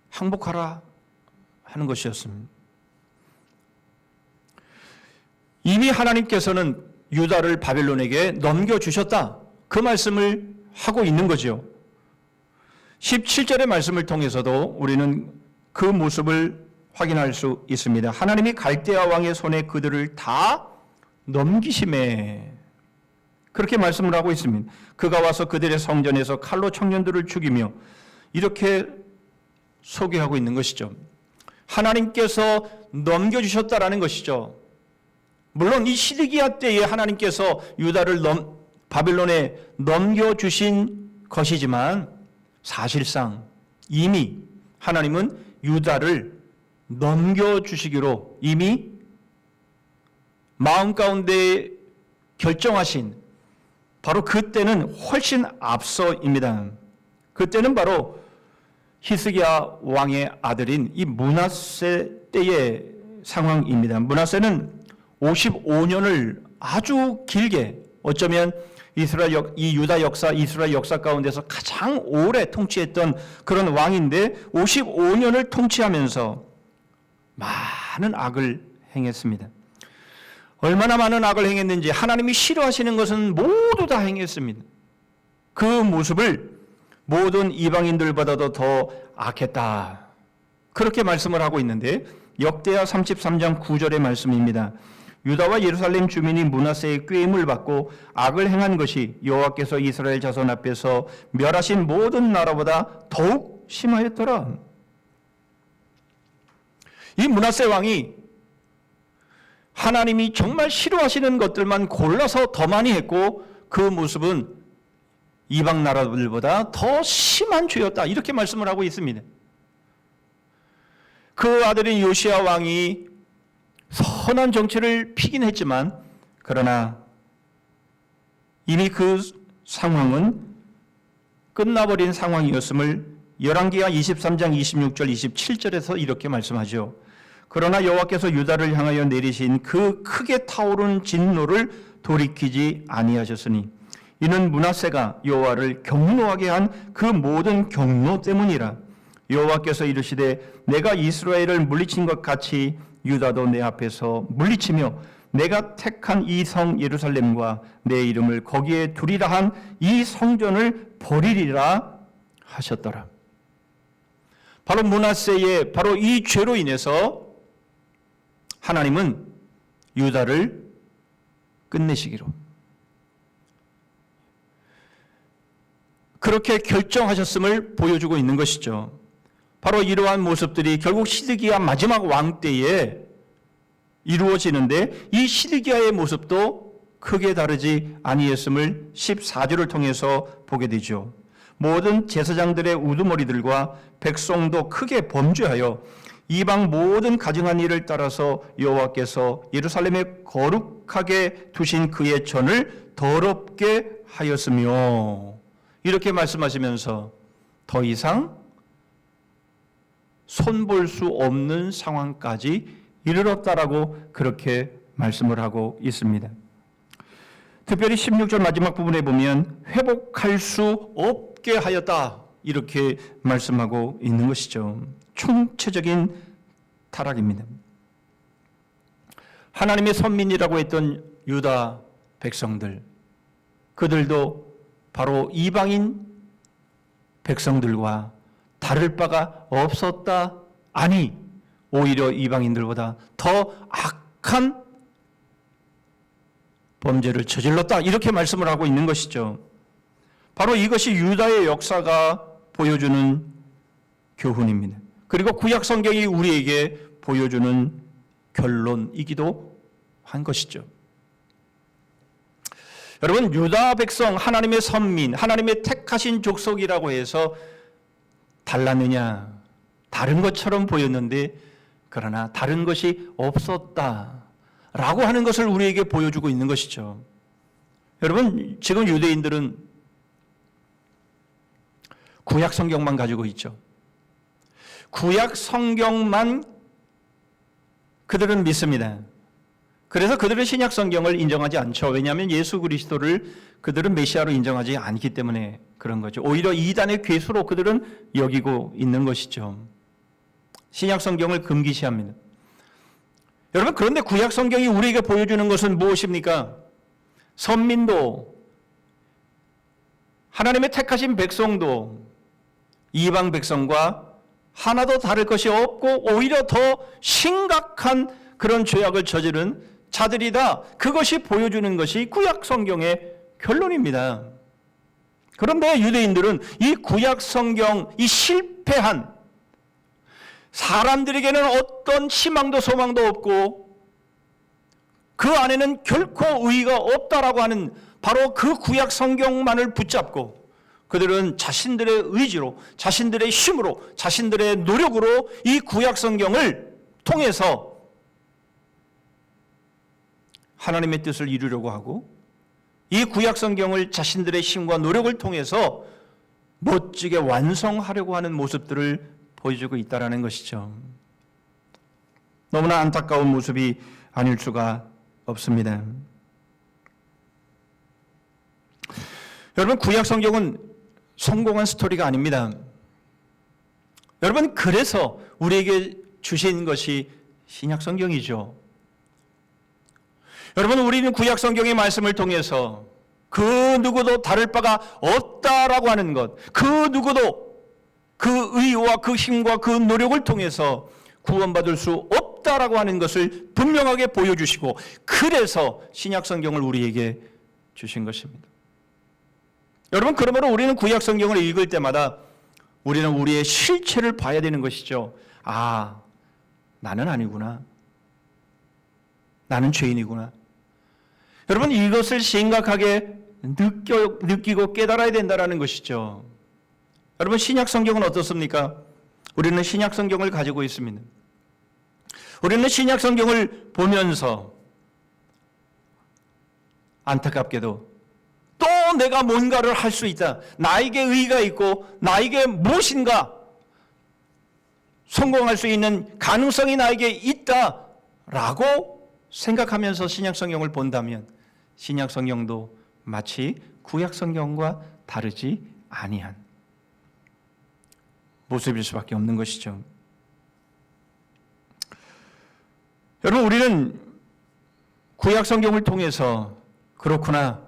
항복하라 하는 것이었습니다. 이미 하나님께서는 유다를 바벨론에게 넘겨주셨다, 그 말씀을 하고 있는 거죠. 17절의 말씀을 통해서도 우리는 그 모습을 확인할 수 있습니다. 하나님이 갈대아 왕의 손에 그들을 다 넘기심에, 그렇게 말씀을 하고 있습니다. 그가 와서 그들의 성전에서 칼로 청년들을 죽이며, 이렇게 소개하고 있는 것이죠. 하나님께서 넘겨주셨다라는 것이죠. 물론 이 시드기야 때에 하나님께서 유다를 바벨론에 넘겨주신 것이지만, 사실상 이미 하나님은 유다를 넘겨주시기로 이미 마음 가운데 결정하신, 바로 그때는 훨씬 앞서입니다. 그때는 바로 히스기야 왕의 아들인 이 므낫세 때의 상황입니다. 므낫세는 55년을 아주 길게, 어쩌면 이 유다 역사, 이스라엘 역사 가운데서 가장 오래 통치했던 그런 왕인데, 55년을 통치하면서 많은 악을 행했습니다. 얼마나 많은 악을 행했는지, 하나님이 싫어하시는 것은 모두 다 행했습니다. 그 모습을 모든 이방인들보다도 더 악했다, 그렇게 말씀을 하고 있는데, 역대하 33장 9절의 말씀입니다. 유다와 예루살렘 주민이 므낫세의 꾀임을 받고 악을 행한 것이 여호와께서 이스라엘 자손 앞에서 멸하신 모든 나라보다 더욱 심하였더라. 이 므낫세 왕이 하나님이 정말 싫어하시는 것들만 골라서 더 많이 했고 그 모습은 이방 나라들보다 더 심한 죄였다. 이렇게 말씀을 하고 있습니다. 그 아들인 요시야 왕이 선한 정치를 피긴 했지만 그러나 이미 그 상황은 끝나버린 상황이었음을 열왕기하 23장 26절 27절에서 이렇게 말씀하죠. 그러나 여호와께서 유다를 향하여 내리신 그 크게 타오른 진노를 돌이키지 아니하셨으니 이는 므낫세가 여호와를 경노하게 한 그 모든 경노 때문이라. 여호와께서 이르시되 내가 이스라엘을 물리친 것 같이 유다도 내 앞에서 물리치며 내가 택한 이 성 예루살렘과 내 이름을 거기에 두리라 한 이 성전을 버리리라 하셨더라. 바로 므낫세의 바로 이 죄로 인해서 하나님은 유다를 끝내시기로 그렇게 결정하셨음을 보여주고 있는 것이죠. 바로 이러한 모습들이 결국 시드기야 마지막 왕 때에 이루어지는데 이 시드기야의 모습도 크게 다르지 아니했음을 14절을 통해서 보게 되죠. 모든 제사장들의 우두머리들과 백성도 크게 범죄하여 이방 모든 가증한 일을 따라서 여호와께서 예루살렘에 거룩하게 두신 그의 전을 더럽게 하였으며 이렇게 말씀하시면서 더 이상 손볼 수 없는 상황까지 이르렀다라고 그렇게 말씀을 하고 있습니다. 특별히 16절 마지막 부분에 보면 회복할 수 없게 하였다 이렇게 말씀하고 있는 것이죠. 총체적인 타락입니다. 하나님의 선민이라고 했던 유다 백성들, 그들도 바로 이방인 백성들과 다를 바가 없었다. 아니, 오히려 이방인들보다 더 악한 범죄를 저질렀다. 이렇게 말씀을 하고 있는 것이죠. 바로 이것이 유다의 역사가 보여주는 교훈입니다. 그리고 구약 성경이 우리에게 보여주는 결론이기도 한 것이죠. 여러분, 유다 백성, 하나님의 선민, 하나님의 택하신 족속이라고 해서 달랐느냐? 다른 것처럼 보였는데 그러나 다른 것이 없었다라고 하는 것을 우리에게 보여주고 있는 것이죠. 여러분, 지금 유대인들은 구약 성경만 가지고 있죠. 구약 성경만 그들은 믿습니다. 그래서 그들은 신약 성경을 인정하지 않죠. 왜냐하면 예수 그리스도를 그들은 메시아로 인정하지 않기 때문에 그런 거죠. 오히려 이단의 괴수로 그들은 여기고 있는 것이죠. 신약 성경을 금기시합니다. 여러분, 그런데 구약 성경이 우리에게 보여주는 것은 무엇입니까? 선민도 하나님의 택하신 백성도 이방 백성과 하나도 다를 것이 없고 오히려 더 심각한 그런 죄악을 저지른 자들이다. 그것이 보여주는 것이 구약 성경의 결론입니다. 그런데 유대인들은 이 구약 성경, 이 실패한 사람들에게는 어떤 희망도 소망도 없고 그 안에는 결코 의의가 없다라고 하는 바로 그 구약 성경만을 붙잡고 그들은 자신들의 의지로, 자신들의 힘으로, 자신들의 노력으로 이 구약 성경을 통해서 하나님의 뜻을 이루려고 하고 이 구약 성경을 자신들의 힘과 노력을 통해서 멋지게 완성하려고 하는 모습들을 보여주고 있다는 것이죠. 너무나 안타까운 모습이 아닐 수가 없습니다. 여러분, 구약 성경은 성공한 스토리가 아닙니다. 여러분, 그래서 우리에게 주신 것이 신약 성경이죠. 여러분, 우리는 구약 성경의 말씀을 통해서 그 누구도 다를 바가 없다라고 하는 것, 그 누구도 그 의와 그 힘과 그 노력을 통해서 구원받을 수 없다라고 하는 것을 분명하게 보여주시고 그래서 신약 성경을 우리에게 주신 것입니다. 여러분, 그러므로 우리는 구약 성경을 읽을 때마다 우리는 우리의 실체를 봐야 되는 것이죠. 아, 나는 아니구나. 나는 죄인이구나. 여러분, 이것을 심각하게 느끼고 깨달아야 된다는 것이죠. 여러분, 신약 성경은 어떻습니까? 우리는 신약 성경을 가지고 있습니다. 우리는 신약 성경을 보면서 안타깝게도 또 내가 뭔가를 할 수 있다. 나에게 의의가 있고 나에게 무엇인가 성공할 수 있는 가능성이 나에게 있다라고 생각하면서 신약 성경을 본다면 신약 성경도 마치 구약 성경과 다르지 아니한 모습일 수밖에 없는 것이죠. 여러분, 우리는 구약 성경을 통해서 그렇구나,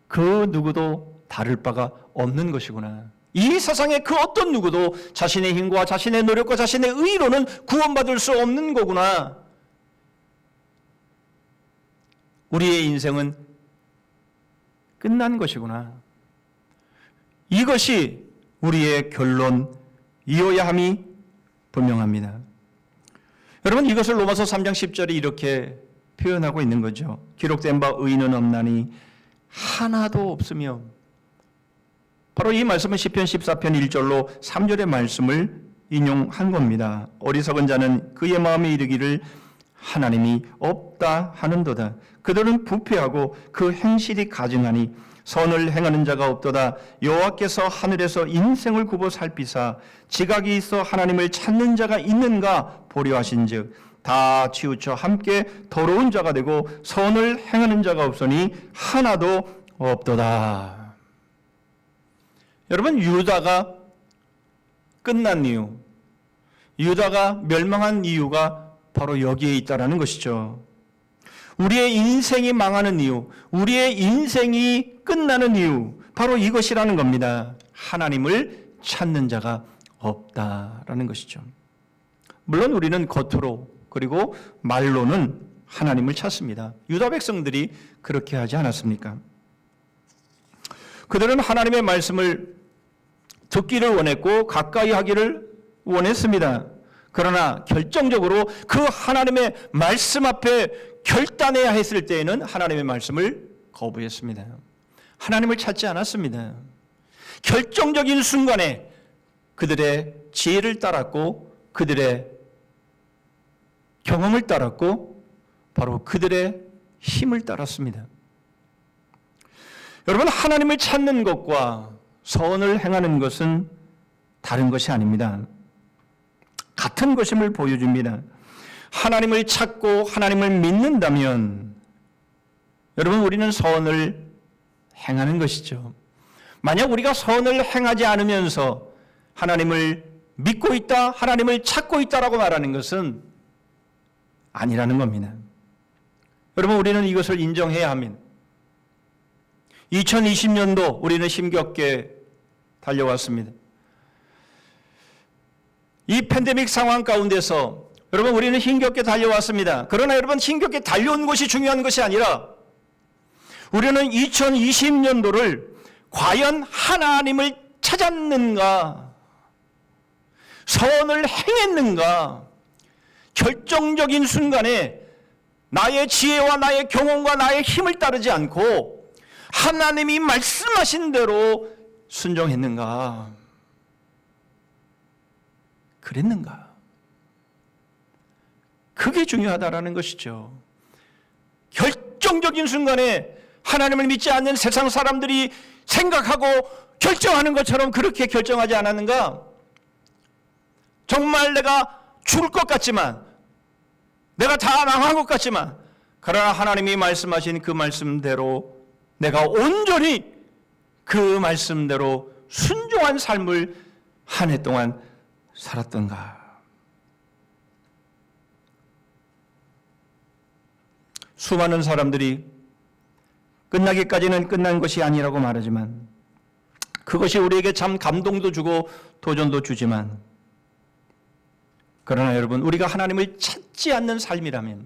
그 누구도 다를 바가 없는 것이구나, 이 세상에 그 어떤 누구도 자신의 힘과 자신의 노력과 자신의 의로는 구원받을 수 없는 거구나, 우리의 인생은 끝난 것이구나, 이것이 우리의 결론이어야 함이 분명합니다. 여러분, 이것을 로마서 3장 10절이 이렇게 표현하고 있는 거죠. 기록된 바 의인은 없나니 하나도 없으며, 바로 이 말씀은 시편 14편 1절로 3절의 말씀을 인용한 겁니다. 어리석은 자는 그의 마음에 이르기를 하나님이 없다 하는도다. 그들은 부패하고 그 행실이 가증하니 선을 행하는 자가 없도다. 여호와께서 하늘에서 인생을 굽어 살피사 지각이 있어 하나님을 찾는 자가 있는가 보려 하신즉 다 치우쳐 함께 더러운 자가 되고 선을 행하는 자가 없으니 하나도 없도다. 여러분, 유다가 끝난 이유, 유다가 멸망한 이유가 바로 여기에 있다라는 것이죠. 우리의 인생이 망하는 이유, 우리의 인생이 끝나는 이유, 바로 이것이라는 겁니다. 하나님을 찾는 자가 없다라는 것이죠. 물론 우리는 겉으로 그리고 말로는 하나님을 찾습니다. 유다 백성들이 그렇게 하지 않았습니까? 그들은 하나님의 말씀을 듣기를 원했고 가까이 하기를 원했습니다. 그러나 결정적으로 그 하나님의 말씀 앞에 결단해야 했을 때에는 하나님의 말씀을 거부했습니다. 하나님을 찾지 않았습니다. 결정적인 순간에 그들의 지혜를 따랐고 그들의 경험을 따랐고 바로 그들의 힘을 따랐습니다. 여러분, 하나님을 찾는 것과 선을 행하는 것은 다른 것이 아닙니다. 같은 것임을 보여줍니다. 하나님을 찾고 하나님을 믿는다면 여러분, 우리는 선을 행하는 것이죠. 만약 우리가 선을 행하지 않으면서 하나님을 믿고 있다, 하나님을 찾고 있다라고 말하는 것은 아니라는 겁니다. 여러분, 우리는 이것을 인정해야 합니다. 2020년도 우리는 힘겹게 달려왔습니다. 이 팬데믹 상황 가운데서 여러분, 우리는 힘겹게 달려왔습니다. 그러나 여러분, 힘겹게 달려온 것이 중요한 것이 아니라 우리는 2020년도를 과연 하나님을 찾았는가, 선을 행했는가, 결정적인 순간에 나의 지혜와 나의 경험과 나의 힘을 따르지 않고 하나님이 말씀하신 대로 순종했는가, 그랬는가, 그게 중요하다라는 것이죠. 결정적인 순간에 하나님을 믿지 않는 세상 사람들이 생각하고 결정하는 것처럼 그렇게 결정하지 않았는가? 정말 내가 죽을 것 같지만, 내가 다 망한 것 같지만, 그러나 하나님이 말씀하신 그 말씀대로 내가 온전히 그 말씀대로 순종한 삶을 한 해 동안 살았던가? 수많은 사람들이 끝나기까지는 끝난 것이 아니라고 말하지만 그것이 우리에게 참 감동도 주고 도전도 주지만 그러나 여러분, 우리가 하나님을 찾지 않는 삶이라면,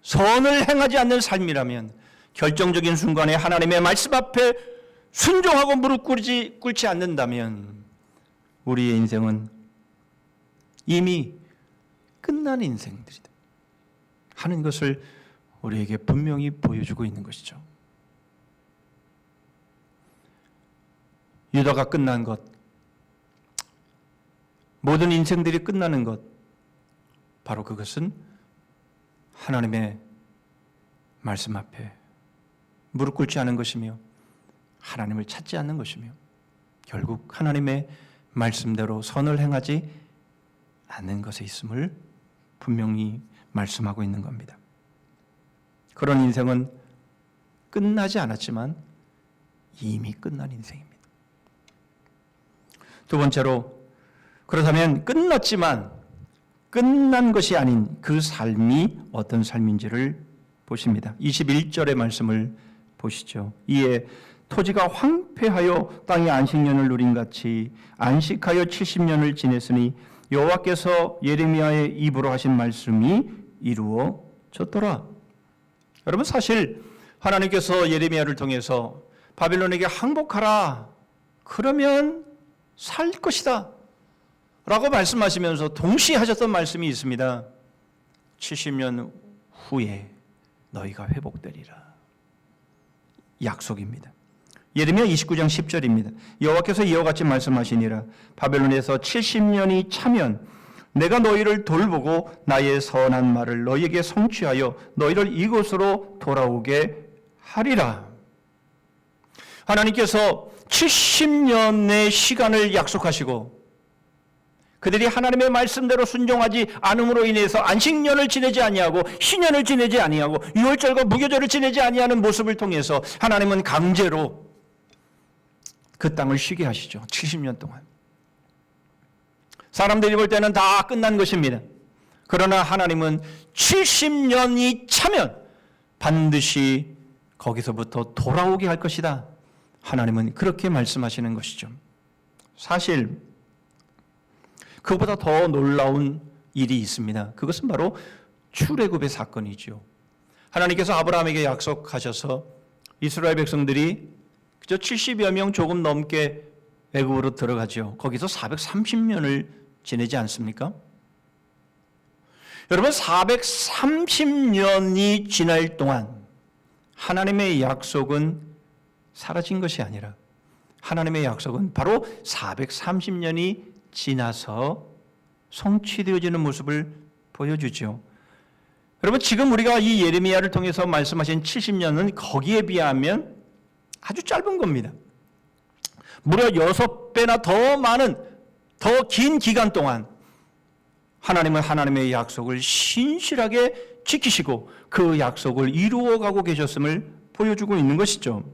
선을 행하지 않는 삶이라면, 결정적인 순간에 하나님의 말씀 앞에 순종하고 무릎 꿇지 않는다면 우리의 인생은 이미 끝난 인생들이다 하는 것을 우리에게 분명히 보여주고 있는 것이죠. 유다가 끝난 것, 모든 인생들이 끝나는 것, 바로 그것은 하나님의 말씀 앞에 무릎 꿇지 않은 것이며 하나님을 찾지 않는 것이며 결국 하나님의 말씀대로 선을 행하지 않는 것에 있음을 분명히 말씀하고 있는 겁니다. 그런 인생은 끝나지 않았지만 이미 끝난 인생입니다. 두 번째로, 그렇다면 끝났지만 끝난 것이 아닌 그 삶이 어떤 삶인지를 보십니다. 21절의 말씀을 보시죠. 이에 토지가 황폐하여 땅이 안식년을 누린 같이 안식하여 70년을 지냈으니 여호와께서 예레미야의 입으로 하신 말씀이 이루어졌더라. 여러분, 사실 하나님께서 예레미야를 통해서 바빌론에게 항복하라, 그러면 살 것이다 라고 말씀하시면서 동시에 하셨던 말씀이 있습니다. 70년 후에 너희가 회복되리라. 약속입니다. 예레미야 29장 10절입니다. 여호와께서 이와 같이 말씀하시니라. 바벨론에서 70년이 차면 내가 너희를 돌보고 나의 선한 말을 너희에게 성취하여 너희를 이곳으로 돌아오게 하리라. 하나님께서 70년의 시간을 약속하시고 그들이 하나님의 말씀대로 순종하지 않음으로 인해서 안식년을 지내지 아니하고 신년을 지내지 아니하고 유월절과 무교절을 지내지 아니하는 모습을 통해서 하나님은 강제로 그 땅을 쉬게 하시죠. 70년 동안. 사람들이 볼 때는 다 끝난 것입니다. 그러나 하나님은 70년이 차면 반드시 거기서부터 돌아오게 할 것이다. 하나님은 그렇게 말씀하시는 것이죠. 사실 그보다 더 놀라운 일이 있습니다. 그것은 바로 출애굽의 사건이죠. 하나님께서 아브라함에게 약속하셔서 이스라엘 백성들이 그저 70여 명 조금 넘게 애굽으로 들어가죠. 거기서 430년을 지내지 않습니까? 여러분, 430년이 지날 동안 하나님의 약속은 사라진 것이 아니라 하나님의 약속은 바로 430년이 지나서 성취되어지는 모습을 보여주죠. 여러분, 지금 우리가 이 예레미야를 통해서 말씀하신 70년은 거기에 비하면 아주 짧은 겁니다. 무려 6배나 더 많은, 더 긴 기간 동안 하나님은 하나님의 약속을 신실하게 지키시고 그 약속을 이루어가고 계셨음을 보여주고 있는 것이죠.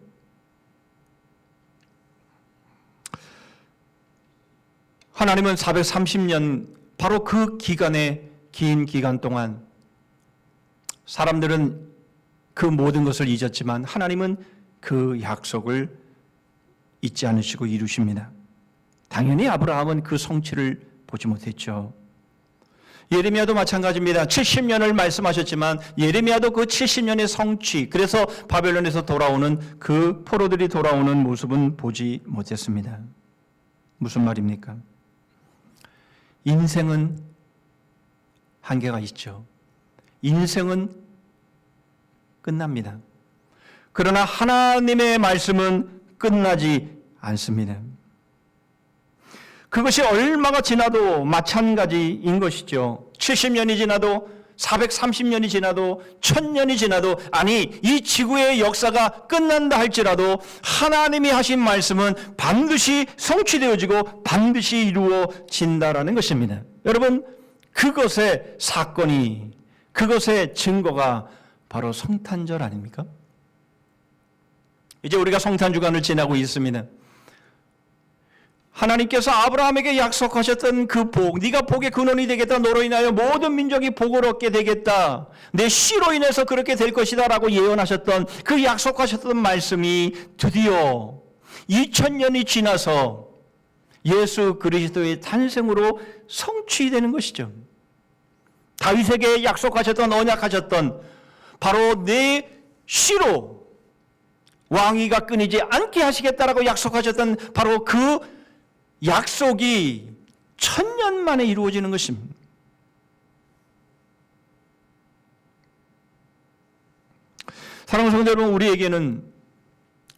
하나님은 430년, 바로 그 기간의 긴 기간 동안 사람들은 그 모든 것을 잊었지만 하나님은 그 약속을 잊지 않으시고 이루십니다. 당연히 아브라함은 그 성취를 보지 못했죠. 예레미야도 마찬가지입니다. 70년을 말씀하셨지만 예레미야도 그 70년의 성취, 그래서 바벨론에서 돌아오는 그 포로들이 돌아오는 모습은 보지 못했습니다. 무슨 말입니까? 인생은 한계가 있죠. 인생은 끝납니다. 그러나 하나님의 말씀은 끝나지 않습니다. 그것이 얼마가 지나도 마찬가지인 것이죠. 70년이 지나도 430년이 지나도 1000년이 지나도, 아니 이 지구의 역사가 끝난다 할지라도 하나님이 하신 말씀은 반드시 성취되어지고 반드시 이루어진다라는 것입니다. 여러분, 그것의 사건이, 그것의 증거가 바로 성탄절 아닙니까? 이제 우리가 성탄주간을 지나고 있습니다. 하나님께서 아브라함에게 약속하셨던 그 복, 네가 복의 근원이 되겠다, 너로 인하여 모든 민족이 복을 얻게 되겠다, 내 씨로 인해서 그렇게 될 것이다 라고 예언하셨던 그 약속하셨던 말씀이 드디어 2000년이 지나서 예수 그리스도의 탄생으로 성취되는 것이죠. 다윗에게 약속하셨던, 언약하셨던 바로 내 씨로 왕위가 끊이지 않게 하시겠다라고 약속하셨던 바로 그 약속이 1000년 만에 이루어지는 것입니다. 사랑하는 성도 여러분, 우리에게는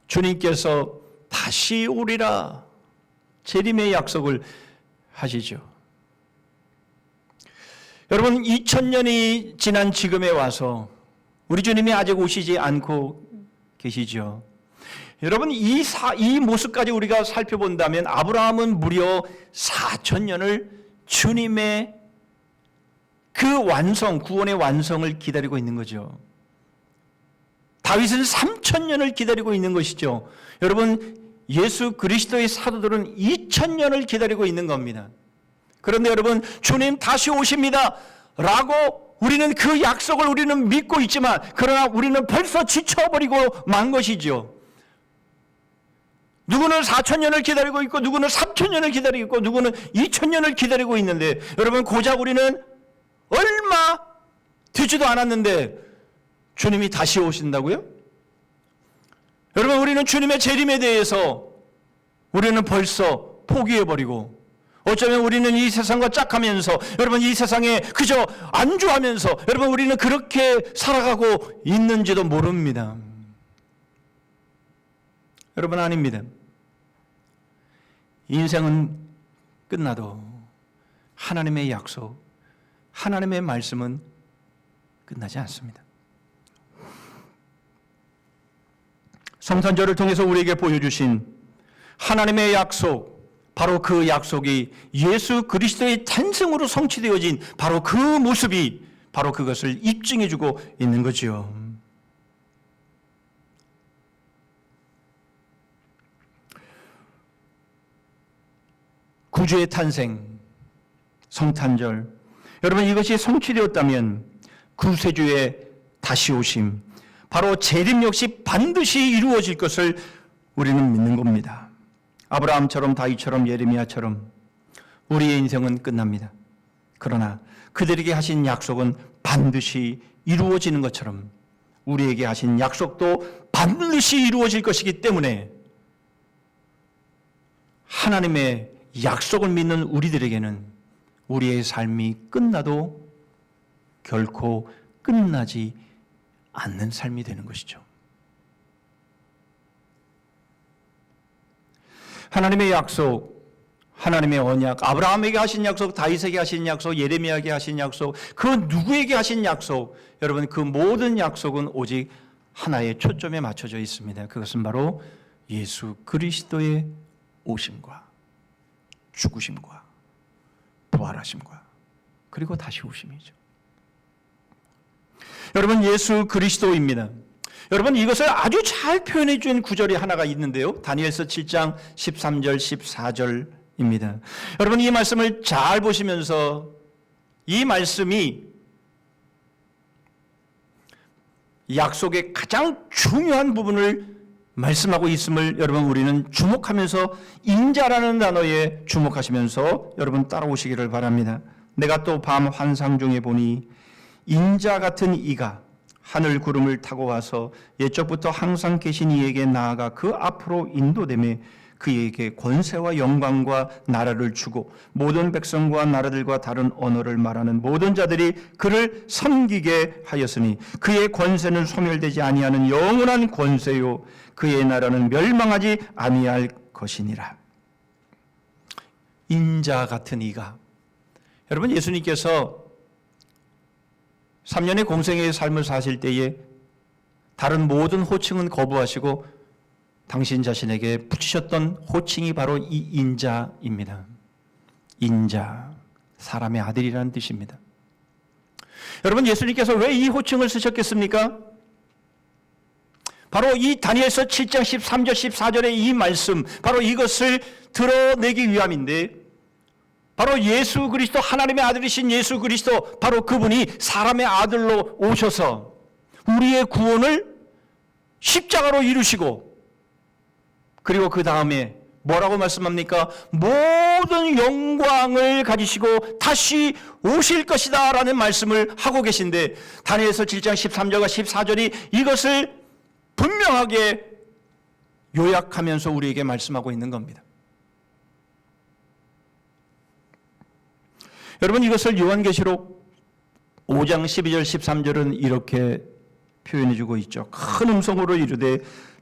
주님께서 다시 오리라 재림의 약속을 하시죠. 여러분, 2000년이 지난 지금에 와서 우리 주님이 아직 오시지 않고 계시죠. 여러분, 이 모습까지 우리가 살펴본다면 아브라함은 무려 4000년을 주님의 그 완성, 구원의 완성을 기다리고 있는 거죠. 다윗은 3000년을 기다리고 있는 것이죠. 여러분, 예수 그리스도의 사도들은 2000년을 기다리고 있는 겁니다. 그런데 여러분, 주님 다시 오십니다 라고 우리는 그 약속을 우리는 믿고 있지만, 그러나 우리는 벌써 지쳐버리고 만 것이죠. 누구는 4000년을 기다리고 있고, 누구는 3000년을 기다리고 있고, 누구는 2000년을 기다리고 있는데, 여러분, 고작 우리는 얼마 되지도 않았는데 주님이 다시 오신다고요? 여러분, 우리는 주님의 재림에 대해서 우리는 벌써 포기해버리고, 어쩌면 우리는 이 세상과 짝하면서, 여러분, 이 세상에 그저 안주하면서, 여러분, 우리는 그렇게 살아가고 있는지도 모릅니다. 여러분, 아닙니다. 인생은 끝나도 하나님의 약속, 하나님의 말씀은 끝나지 않습니다. 성탄절을 통해서 우리에게 보여주신 하나님의 약속, 바로 그 약속이 예수 그리스도의 탄생으로 성취되어진 바로 그 모습이 바로 그것을 입증해주고 있는 거죠. 구주의 탄생, 성탄절, 여러분, 이것이 성취되었다면 구세주의 다시 오심, 바로 재림 역시 반드시 이루어질 것을 우리는 믿는 겁니다. 아브라함처럼, 다윗처럼, 예레미야처럼 우리의 인생은 끝납니다. 그러나 그들에게 하신 약속은 반드시 이루어지는 것처럼 우리에게 하신 약속도 반드시 이루어질 것이기 때문에 하나님의 약속을 믿는 우리들에게는 우리의 삶이 끝나도 결코 끝나지 않는 삶이 되는 것이죠. 하나님의 약속, 하나님의 언약, 아브라함에게 하신 약속, 다윗에게 하신 약속, 예레미야에게 하신 약속, 그 누구에게 하신 약속, 여러분, 그 모든 약속은 오직 하나의 초점에 맞춰져 있습니다. 그것은 바로 예수 그리스도의 오심과 죽으심과 부활하심과 그리고 다시 오심이죠. 여러분, 예수 그리스도입니다. 여러분, 이것을 아주 잘 표현해 준 구절이 하나가 있는데요. 다니엘서 7장 13절 14절입니다. 여러분, 이 말씀을 잘 보시면서 이 말씀이 약속의 가장 중요한 부분을 말씀하고 있음을 여러분, 우리는 주목하면서 인자라는 단어에 주목하시면서 여러분 따라오시기를 바랍니다. 내가 또 밤 환상 중에 보니 인자 같은 이가 하늘 구름을 타고 와서 옛적부터 항상 계신 이에게 나아가 그 앞으로 인도되매 그에게 권세와 영광과 나라를 주고 모든 백성과 나라들과 다른 언어를 말하는 모든 자들이 그를 섬기게 하였으니 그의 권세는 소멸되지 아니하는 영원한 권세요 그의 나라는 멸망하지 아니할 것이니라. 인자 같은 이가, 여러분, 예수님께서 3년의 공생애의 삶을 사실 때에 다른 모든 호칭은 거부하시고 당신 자신에게 붙이셨던 호칭이 바로 이 인자입니다. 인자, 사람의 아들이라는 뜻입니다. 여러분, 예수님께서 왜 이 호칭을 쓰셨겠습니까? 바로 이 다니엘서 7장 13절 14절의 이 말씀, 바로 이것을 드러내기 위함인데, 바로 예수 그리스도, 하나님의 아들이신 예수 그리스도, 바로 그분이 사람의 아들로 오셔서 우리의 구원을 십자가로 이루시고, 그리고 그 다음에 뭐라고 말씀합니까? 모든 영광을 가지시고 다시 오실 것이다 라는 말씀을 하고 계신데, 다니엘서 7장 13절과 14절이 이것을 분명하게 요약하면서 우리에게 말씀하고 있는 겁니다. 여러분, 이것을 요한계시록 5장 12절 13절은 이렇게 표현해 주고 있죠. 큰 음성으로 이르되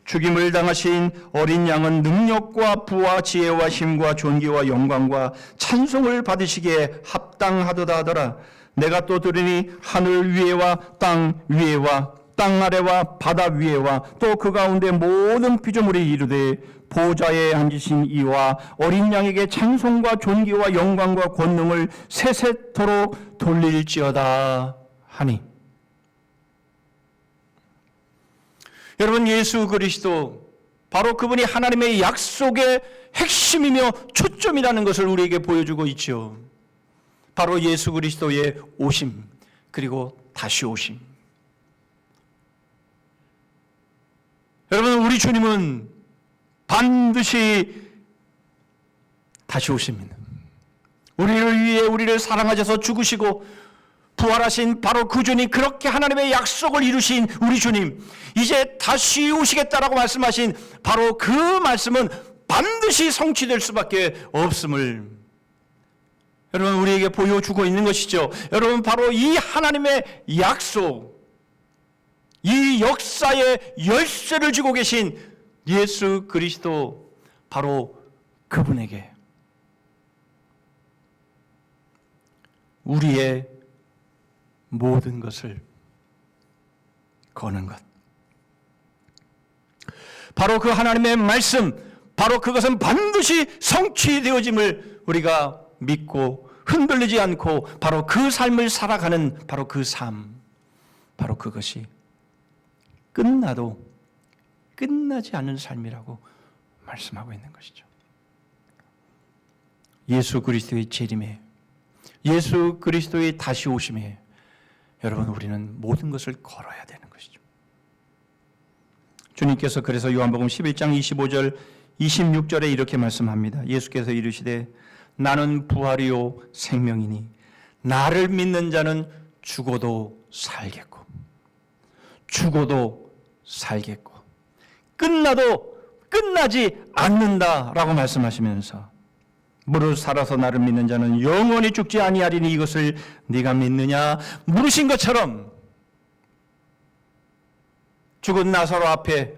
죽임을 당하신 어린 양은 능력과 부와 지혜와 힘과 존귀와 영광과 찬송을 받으시기에 합당하도다 하더라. 내가 또 들으니 하늘 위에와 땅 위에와 땅 아래와 바다 위에와 또 그 가운데 모든 피조물이 이르되 보좌에 앉으신 이와 어린 양에게 찬송과 존귀와 영광과 권능을 세세토록 돌릴지어다 하니. 여러분, 예수 그리스도 바로 그분이 하나님의 약속의 핵심이며 초점이라는 것을 우리에게 보여주고 있죠. 바로 예수 그리스도의 오심, 그리고 다시 오심. 여러분, 우리 주님은 반드시 다시 오십니다. 우리를 위해 우리를 사랑하셔서 죽으시고 부활하신 바로 그 주님, 그렇게 하나님의 약속을 이루신 우리 주님, 이제 다시 오시겠다라고 말씀하신 바로 그 말씀은 반드시 성취될 수밖에 없음을 여러분 우리에게 보여주고 있는 것이죠. 여러분, 바로 이 하나님의 약속, 이 역사의 열쇠를 쥐고 계신 예수 그리스도, 바로 그분에게 우리의 모든 것을 거는 것, 바로 그 하나님의 말씀, 바로 그것은 반드시 성취되어짐을 우리가 믿고 흔들리지 않고 바로 그 삶을 살아가는 바로 그 삶, 바로 그것이 끝나도 끝나지 않는 삶이라고 말씀하고 있는 것이죠. 예수 그리스도의 재림에, 예수 그리스도의 다시 오심에 여러분, 우리는 모든 것을 걸어야 되는 것이죠. 주님께서 그래서 요한복음 11장 25절 26절에 이렇게 말씀합니다. 예수께서 이르시되 나는 부활이요 생명이니 나를 믿는 자는 죽어도 살겠고 죽어도 살겠고 끝나도 끝나지 않는다라고 말씀하시면서 무릇 살아서 나를 믿는 자는 영원히 죽지 아니하리니 이것을 네가 믿느냐 물으신 것처럼, 죽은 나사로 앞에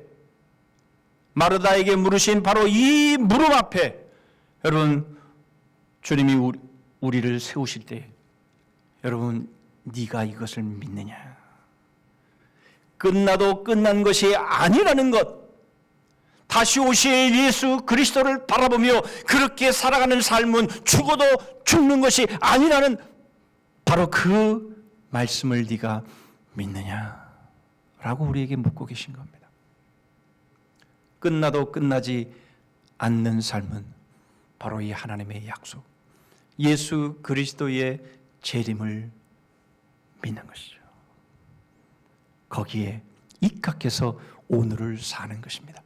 마르다에게 물으신 바로 이 물음 앞에 여러분, 주님이 우리를 세우실 때 여러분, 네가 이것을 믿느냐? 끝나도 끝난 것이 아니라는 것, 다시 오실 예수 그리스도를 바라보며 그렇게 살아가는 삶은 죽어도 죽는 것이 아니라는 바로 그 말씀을 네가 믿느냐라고 우리에게 묻고 계신 겁니다. 끝나도 끝나지 않는 삶은 바로 이 하나님의 약속, 예수 그리스도의 재림을 믿는 것이죠. 거기에 입각해서 오늘을 사는 것입니다.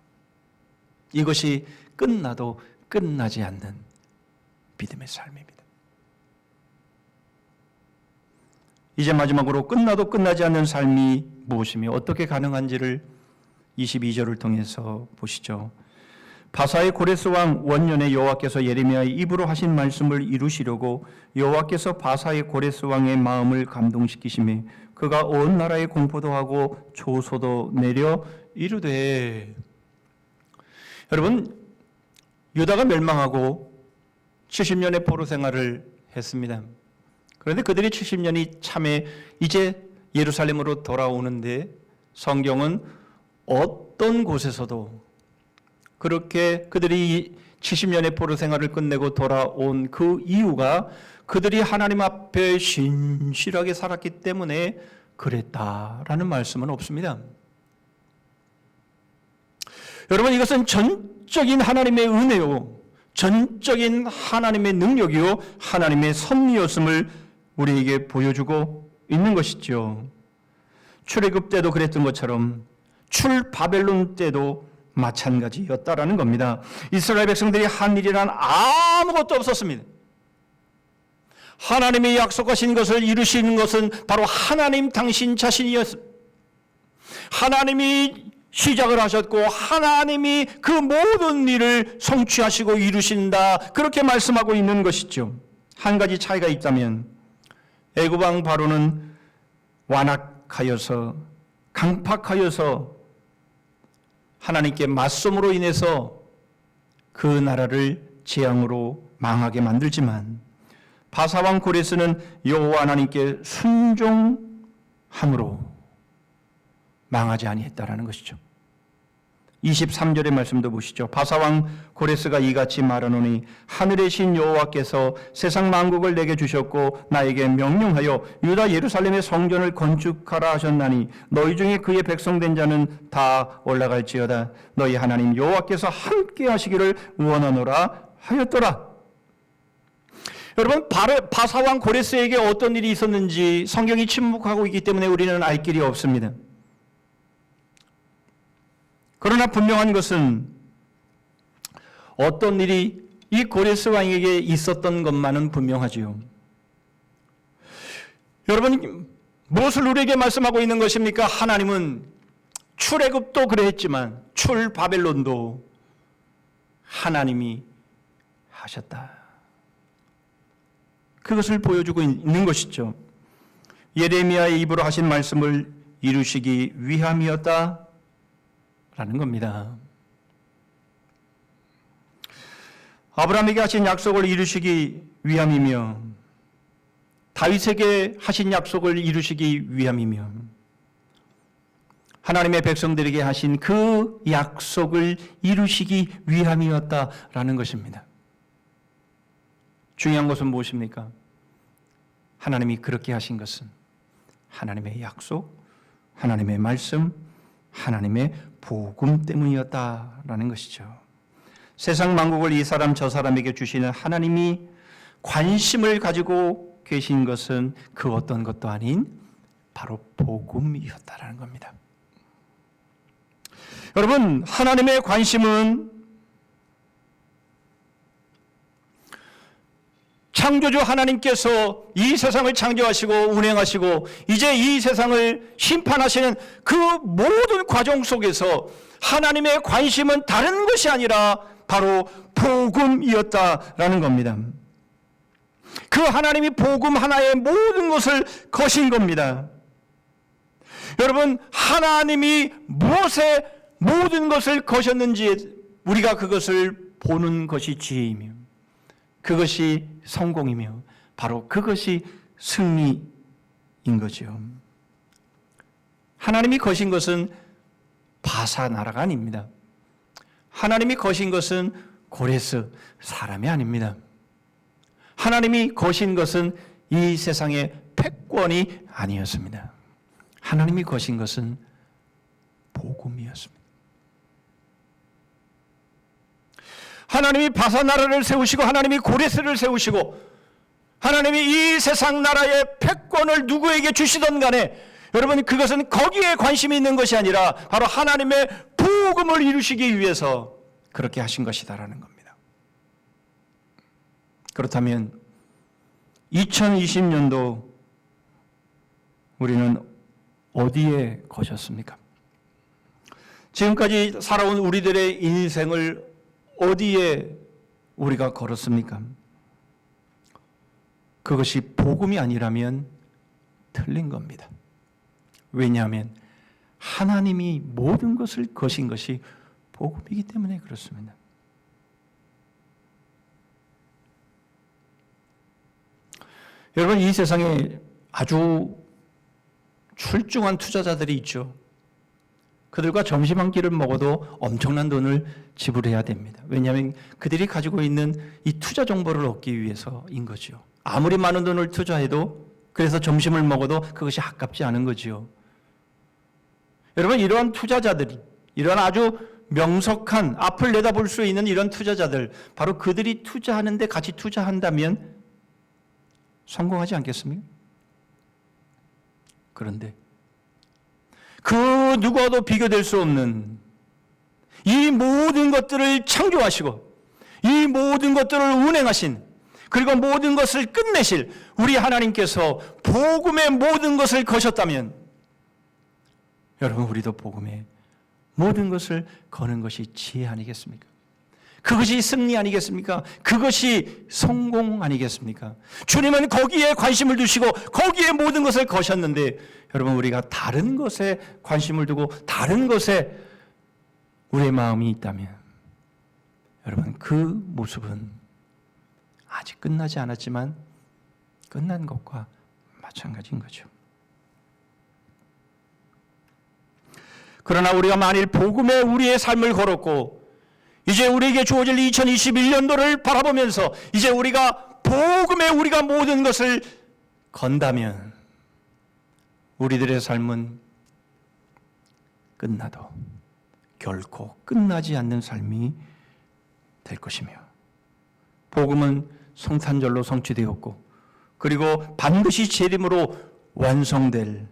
이것이 끝나도 끝나지 않는 믿음의 삶입니다. 이제 마지막으로 끝나도 끝나지 않는 삶이 무엇이며 어떻게 가능한지를 22절을 통해서 보시죠. 바사의 고레스 왕 원년에 여호와께서 예레미야의 입으로 하신 말씀을 이루시려고 여호와께서 바사의 고레스 왕의 마음을 감동시키시매 그가 온 나라에 공포도 하고 조소도 내려 이르되. 여러분, 유다가 멸망하고 70년의 포로 생활을 했습니다. 그런데 그들이 70년이 참에 이제 예루살렘으로 돌아오는데 성경은 어떤 곳에서도 그렇게 그들이 70년의 포로 생활을 끝내고 돌아온 그 이유가 그들이 하나님 앞에 신실하게 살았기 때문에 그랬다라는 말씀은 없습니다. 여러분, 이것은 전적인 하나님의 은혜요, 전적인 하나님의 능력이요, 하나님의 섭리였음을 우리에게 보여주고 있는 것이죠. 출애굽 때도 그랬던 것처럼 출바벨론 때도 마찬가지였다라는 겁니다. 이스라엘 백성들이 한 일이란 아무것도 없었습니다. 하나님이 약속하신 것을 이루시는 것은 바로 하나님 당신 자신이었습니다. 하나님이 시작을 하셨고 하나님이 그 모든 일을 성취하시고 이루신다, 그렇게 말씀하고 있는 것이죠. 한 가지 차이가 있다면 애굽 왕 바로는 완악하여서 강팍하여서 하나님께 맞섬으로 인해서 그 나라를 재앙으로 망하게 만들지만 바사왕 고레스는 여호와 하나님께 순종함으로 망하지 아니했다라는 것이죠. 23절의 말씀도 보시죠. 바사왕 고레스가 이같이 말하노니 하늘의 신 여호와께서 세상 만국을 내게 주셨고 나에게 명령하여 유다 예루살렘의 성전을 건축하라 하셨나니 너희 중에 그의 백성된 자는 다 올라갈지어다. 너희 하나님 여호와께서 함께 하시기를 원하노라 하였더라. 여러분, 바사왕 고레스에게 어떤 일이 있었는지 성경이 침묵하고 있기 때문에 우리는 알 길이 없습니다. 그러나 분명한 것은 어떤 일이 이 고레스 왕에게 있었던 것만은 분명하지요. 여러분, 무엇을 우리에게 말씀하고 있는 것입니까? 하나님은 출애굽도 그랬지만 출바벨론도 하나님이 하셨다. 그것을 보여주고 있는 것이죠. 예레미야의 입으로 하신 말씀을 이루시기 위함이었다 라는 겁니다. 아브라함에게 하신 약속을 이루시기 위함이며 다윗에게 하신 약속을 이루시기 위함이며 하나님의 백성들에게 하신 그 약속을 이루시기 위함이었다라는 것입니다. 중요한 것은 무엇입니까? 하나님이 그렇게 하신 것은 하나님의 약속, 하나님의 말씀, 하나님의 복음 때문이었다라는 것이죠. 세상 만국을 이 사람 저 사람에게 주시는 하나님이 관심을 가지고 계신 것은 그 어떤 것도 아닌 바로 복음이었다라는 겁니다. 여러분, 하나님의 관심은 창조주 하나님께서 이 세상을 창조하시고 운행하시고 이제 이 세상을 심판하시는 그 모든 과정 속에서 하나님의 관심은 다른 것이 아니라 바로 복음이었다라는 겁니다. 그 하나님이 복음 하나에 모든 것을 거신 겁니다. 여러분, 하나님이 무엇에 모든 것을 거셨는지 우리가 그것을 보는 것이 지혜이며 그것이 성공이며 바로 그것이 승리인 거죠. 하나님이 거신 것은 바사 나라가 아닙니다. 하나님이 거신 것은 고레스 사람이 아닙니다. 하나님이 거신 것은 이 세상의 패권이 아니었습니다. 하나님이 거신 것은 복음이었습니다. 하나님이 바사 나라를 세우시고 하나님이 고레스를 세우시고 하나님이 이 세상 나라의 패권을 누구에게 주시던 간에 여러분, 그것은 거기에 관심이 있는 것이 아니라 바로 하나님의 복음을 이루시기 위해서 그렇게 하신 것이다라는 겁니다. 그렇다면 2020년도 우리는 어디에 거셨습니까? 지금까지 살아온 우리들의 인생을 어디에 우리가 걸었습니까? 그것이 복음이 아니라면 틀린 겁니다. 왜냐하면 하나님이 모든 것을 거신 것이 복음이기 때문에 그렇습니다. 여러분, 이 세상에 아주 출중한 투자자들이 있죠. 그들과 점심 한 끼를 먹어도 엄청난 돈을 지불해야 됩니다. 왜냐하면 그들이 가지고 있는 이 투자 정보를 얻기 위해서인 거죠. 아무리 많은 돈을 투자해도 그래서 점심을 먹어도 그것이 아깝지 않은 거지요. 여러분, 이러한 투자자들이, 이러한 아주 명석한 앞을 내다볼 수 있는 이런 투자자들, 바로 그들이 투자하는데 같이 투자한다면 성공하지 않겠습니까? 그런데 그 누구와도 비교될 수 없는 이 모든 것들을 창조하시고 이 모든 것들을 운행하신, 그리고 모든 것을 끝내실 우리 하나님께서 복음의 모든 것을 거셨다면, 여러분, 우리도 복음의 모든 것을 거는 것이 지혜 아니겠습니까? 그것이 승리 아니겠습니까? 그것이 성공 아니겠습니까? 주님은 거기에 관심을 두시고 거기에 모든 것을 거셨는데, 여러분, 우리가 다른 것에 관심을 두고 다른 것에 우리의 마음이 있다면, 여러분, 그 모습은 아직 끝나지 않았지만 끝난 것과 마찬가지인 거죠. 그러나 우리가 만일 복음에 우리의 삶을 걸었고 이제 우리에게 주어질 2021년도를 바라보면서 이제 우리가 복음에 우리가 모든 것을 건다면 우리들의 삶은 끝나도 결코 끝나지 않는 삶이 될 것이며, 복음은 성탄절로 성취되었고 그리고 반드시 재림으로 완성될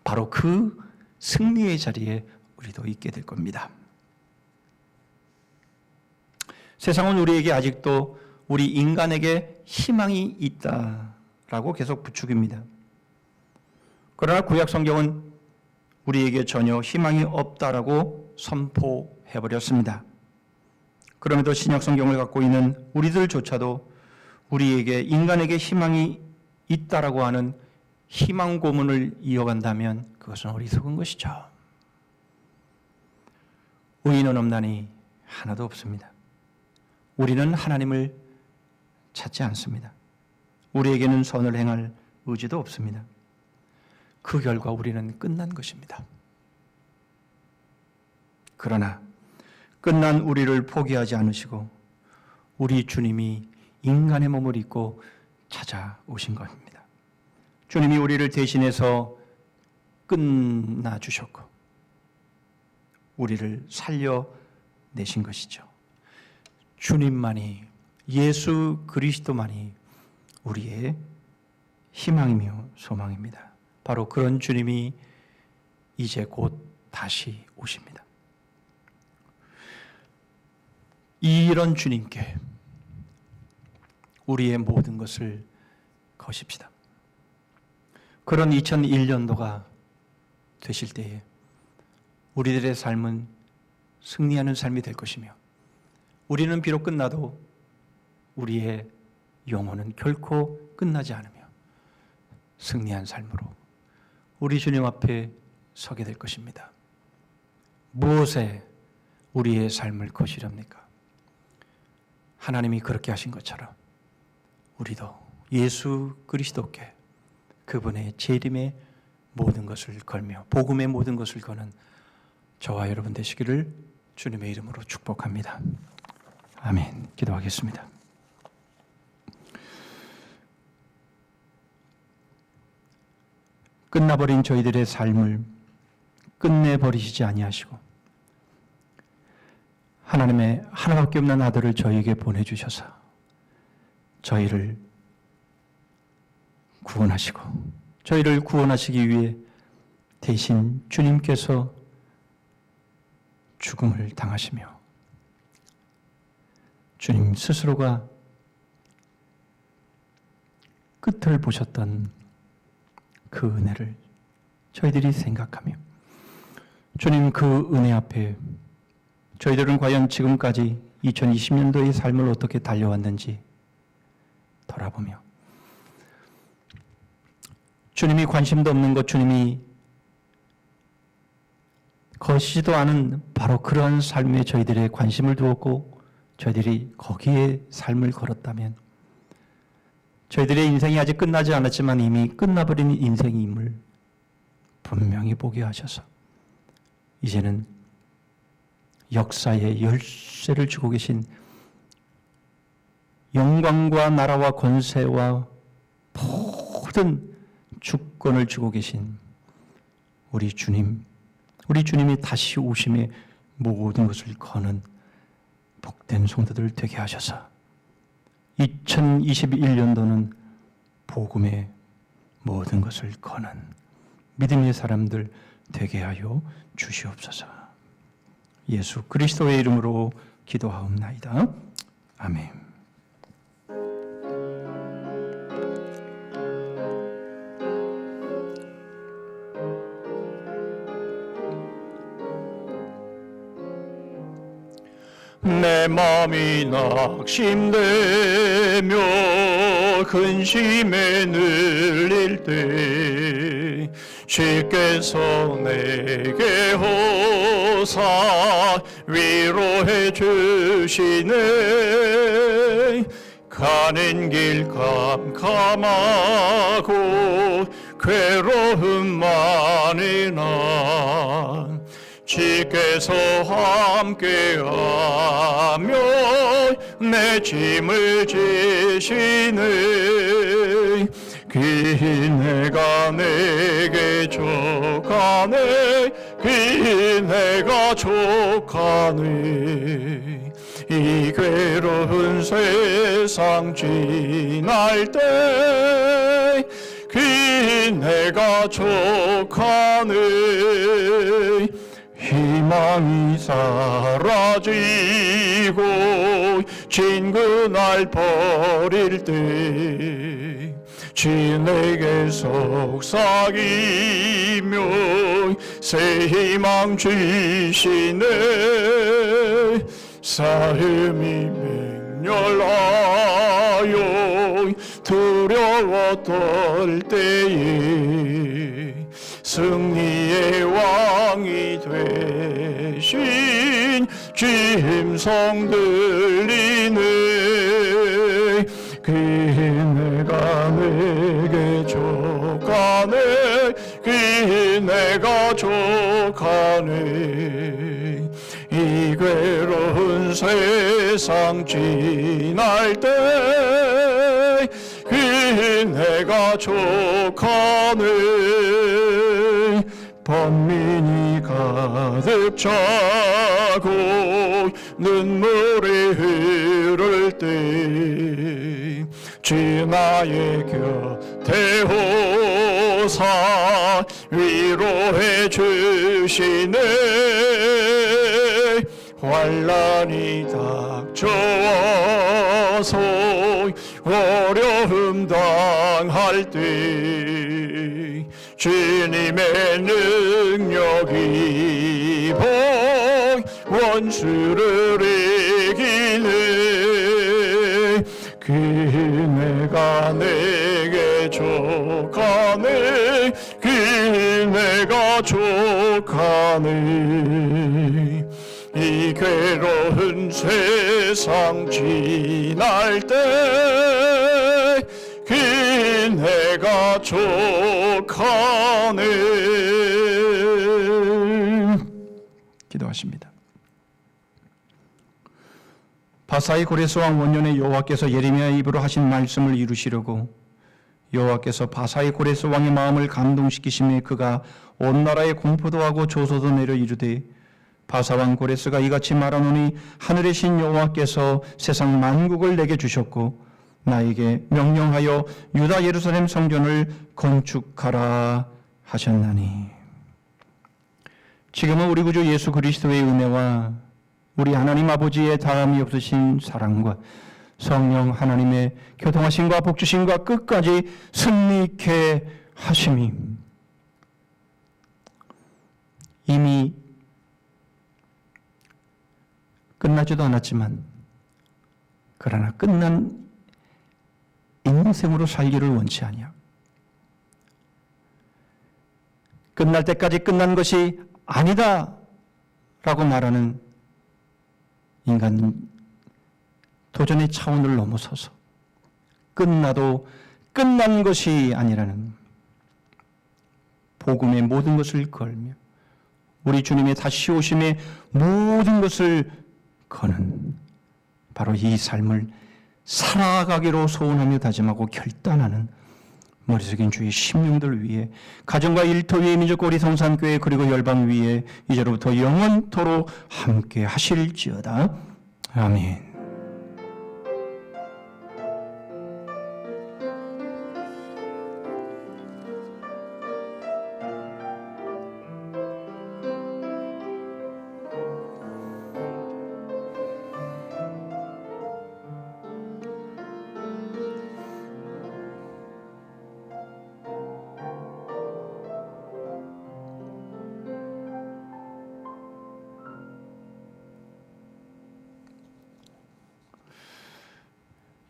바로 그 승리의 자리에 우리도 있게 될 겁니다. 세상은 우리에게 아직도 우리 인간에게 희망이 있다라고 계속 부추깁니다. 그러나 구약 성경은 우리에게 전혀 희망이 없다라고 선포해버렸습니다. 그럼에도 신약 성경을 갖고 있는 우리들조차도 우리에게, 인간에게 희망이 있다라고 하는 희망 고문을 이어간다면 그것은 어리석은 것이죠. 의인은 없나니 하나도 없습니다. 우리는 하나님을 찾지 않습니다. 우리에게는 선을 행할 의지도 없습니다. 그 결과 우리는 끝난 것입니다. 그러나 끝난 우리를 포기하지 않으시고 우리 주님이 인간의 몸을 입고 찾아오신 겁니다. 주님이 우리를 대신해서 끝나주셨고 우리를 살려내신 것이죠. 주님만이, 예수 그리스도만이 우리의 희망이며 소망입니다. 바로 그런 주님이 이제 곧 다시 오십니다. 이런 주님께 우리의 모든 것을 거십시다. 그런 2001년도가 되실 때에 우리들의 삶은 승리하는 삶이 될 것이며, 우리는 비록 끝나도 우리의 영혼은 결코 끝나지 않으며 승리한 삶으로 우리 주님 앞에 서게 될 것입니다. 무엇에 우리의 삶을 거시렵니까? 하나님이 그렇게 하신 것처럼 우리도 예수 그리스도께, 그분의 재림의 모든 것을 걸며 복음의 모든 것을 거는 저와 여러분 되시기를 주님의 이름으로 축복합니다. 아멘. 기도하겠습니다. 끝나버린 저희들의 삶을 끝내버리시지 아니하시고 하나님의 하나밖에 없는 아들을 저희에게 보내주셔서 저희를 구원하시고, 저희를 구원하시기 위해 대신 주님께서 죽음을 당하시며 주님 스스로가 끝을 보셨던 그 은혜를 저희들이 생각하며, 주님 그 은혜 앞에 저희들은 과연 지금까지 2020년도의 삶을 어떻게 달려왔는지 돌아보며, 주님이 관심도 없는 것, 주님이 거시지도 않은 바로 그러한 삶에 저희들의 관심을 두었고 저희들이 거기에 삶을 걸었다면 저희들의 인생이 아직 끝나지 않았지만 이미 끝나버린 인생임을 분명히 보게 하셔서 이제는 역사의 열쇠를 쥐고 계신, 영광과 나라와 권세와 모든 주권을 쥐고 계신 우리 주님이 다시 오심에 모든 것을 거는 복된 성도들 되게 하셔서 2021년도는 복음의 모든 것을 거는 믿음의 사람들 되게 하여 주시옵소서. 예수 그리스도의 이름으로 기도하옵나이다. 아멘. 내 맘이 낙심되며 근심에 눌릴 때 주께서 내게 호사 위로해 주시네. 가는 길 캄캄하고 괴로움 많으나 주께서 함께하며 내 짐을 지시네. 내가 내게 족하네. 내가 족하네. 이 괴로운 세상 지날 때 내가 족하네. 희망이 사라지고 친구 날 버릴 때 내게 속삭이며 새 희망 주시네. 삶이 맹렬하여 두려워 떨 때에 승리의 왕이 되신 주임성 들리네. 내가 내게 족하네. 내가 족하네. 이 괴로운 세상 지날 때 내가 족하네. 번민이 가득 차고 눈물이 흐를 때 주 나의 곁에 오사 위로해 주시네. 환난이 닥쳐와서 어려움 당할 때 주님의 능력이 원수를 이기네. 내가 내게 족하네. 내가 족하네. 이 괴로운 세상 지날 때 내가 족하네. 기도하십니다. 바사의 고레스 왕 원년에 여호와께서 예레미야의 입으로 하신 말씀을 이루시려고 여호와께서 바사의 고레스 왕의 마음을 감동시키심에 그가 온 나라에 공포도 하고 조소도 내려 이르되 바사왕 고레스가 이같이 말하노니 하늘의 신 여호와께서 세상 만국을 내게 주셨고 나에게 명령하여 유다 예루살렘 성전을 건축하라 하셨나니. 지금은 우리 구주 예수 그리스도의 은혜와 우리 하나님 아버지의 다함이 없으신 사랑과 성령 하나님의 교통하심과 복주심과 끝까지 승리케 하심이 이미 끝나지도 않았지만 그러나 끝난 인생으로 살기를 원치 아니하고 끝날 때까지 끝난 것이 아니다 라고 말하는 인간 도전의 차원을 넘어서서 끝나도 끝난 것이 아니라는 복음의 모든 것을 걸며 우리 주님의 다시 오심의 모든 것을 거는 바로 이 삶을 살아가기로 소원하며 다짐하고 결단하는 머리 숙인 주의 심령들 위해 가정과 일터 위에 민족과 우리 성산교회 그리고 열방 위에 이제로부터 영원토록 함께 하실지어다. 아멘.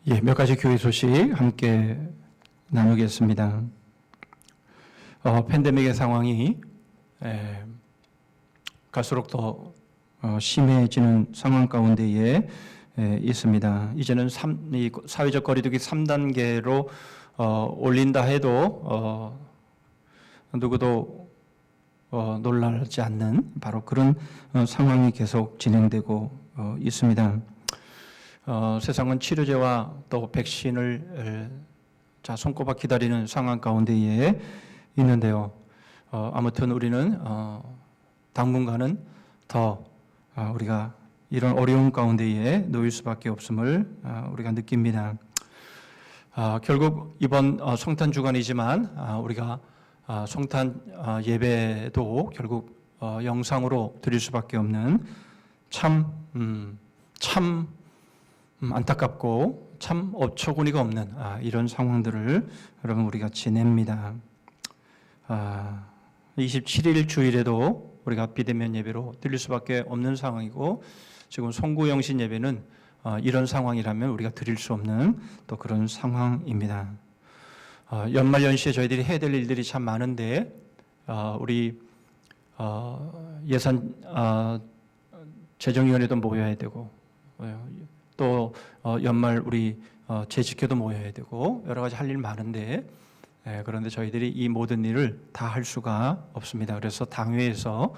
예, 몇 가지 교회 소식 함께 나누겠습니다. 팬데믹의 상황이 갈수록 더 심해지는 상황 가운데에 있습니다. 이제는 이 사회적 거리두기 3단계로 올린다 해도 누구도 놀라지 않는 바로 그런 상황이 계속 진행되고 있습니다. 세상은 치료제와 또 백신을 손꼽아 기다리는 상황 가운데에 있는데요. 아무튼 우리는 당분간은 더 우리가 이런 어려운 가운데에 놓일 수밖에 없음을 우리가 느낍니다. 결국 이번 성탄 주간이지만 우리가 성탄 예배도 결국 영상으로 드릴 수밖에 없는 참 안타깝고 참 어처구니가 없는 이런 상황들을 여러분 우리가 지냅니다. 27일 주일에도 우리가 비대면 예배로 드릴 수밖에 없는 상황이고 지금 송구영신 예배는 이런 상황이라면 우리가 드릴 수 없는 또 그런 상황입니다. 연말 연시에 저희들이 해야 될 일들이 참 많은데 우리 예산 재정위원회도 모여야 되고 또 연말 우리 재직회도 모여야 되고 여러 가지 할 일 많은데 그런데 저희들이 이 모든 일을 다 할 수가 없습니다. 그래서 당회에서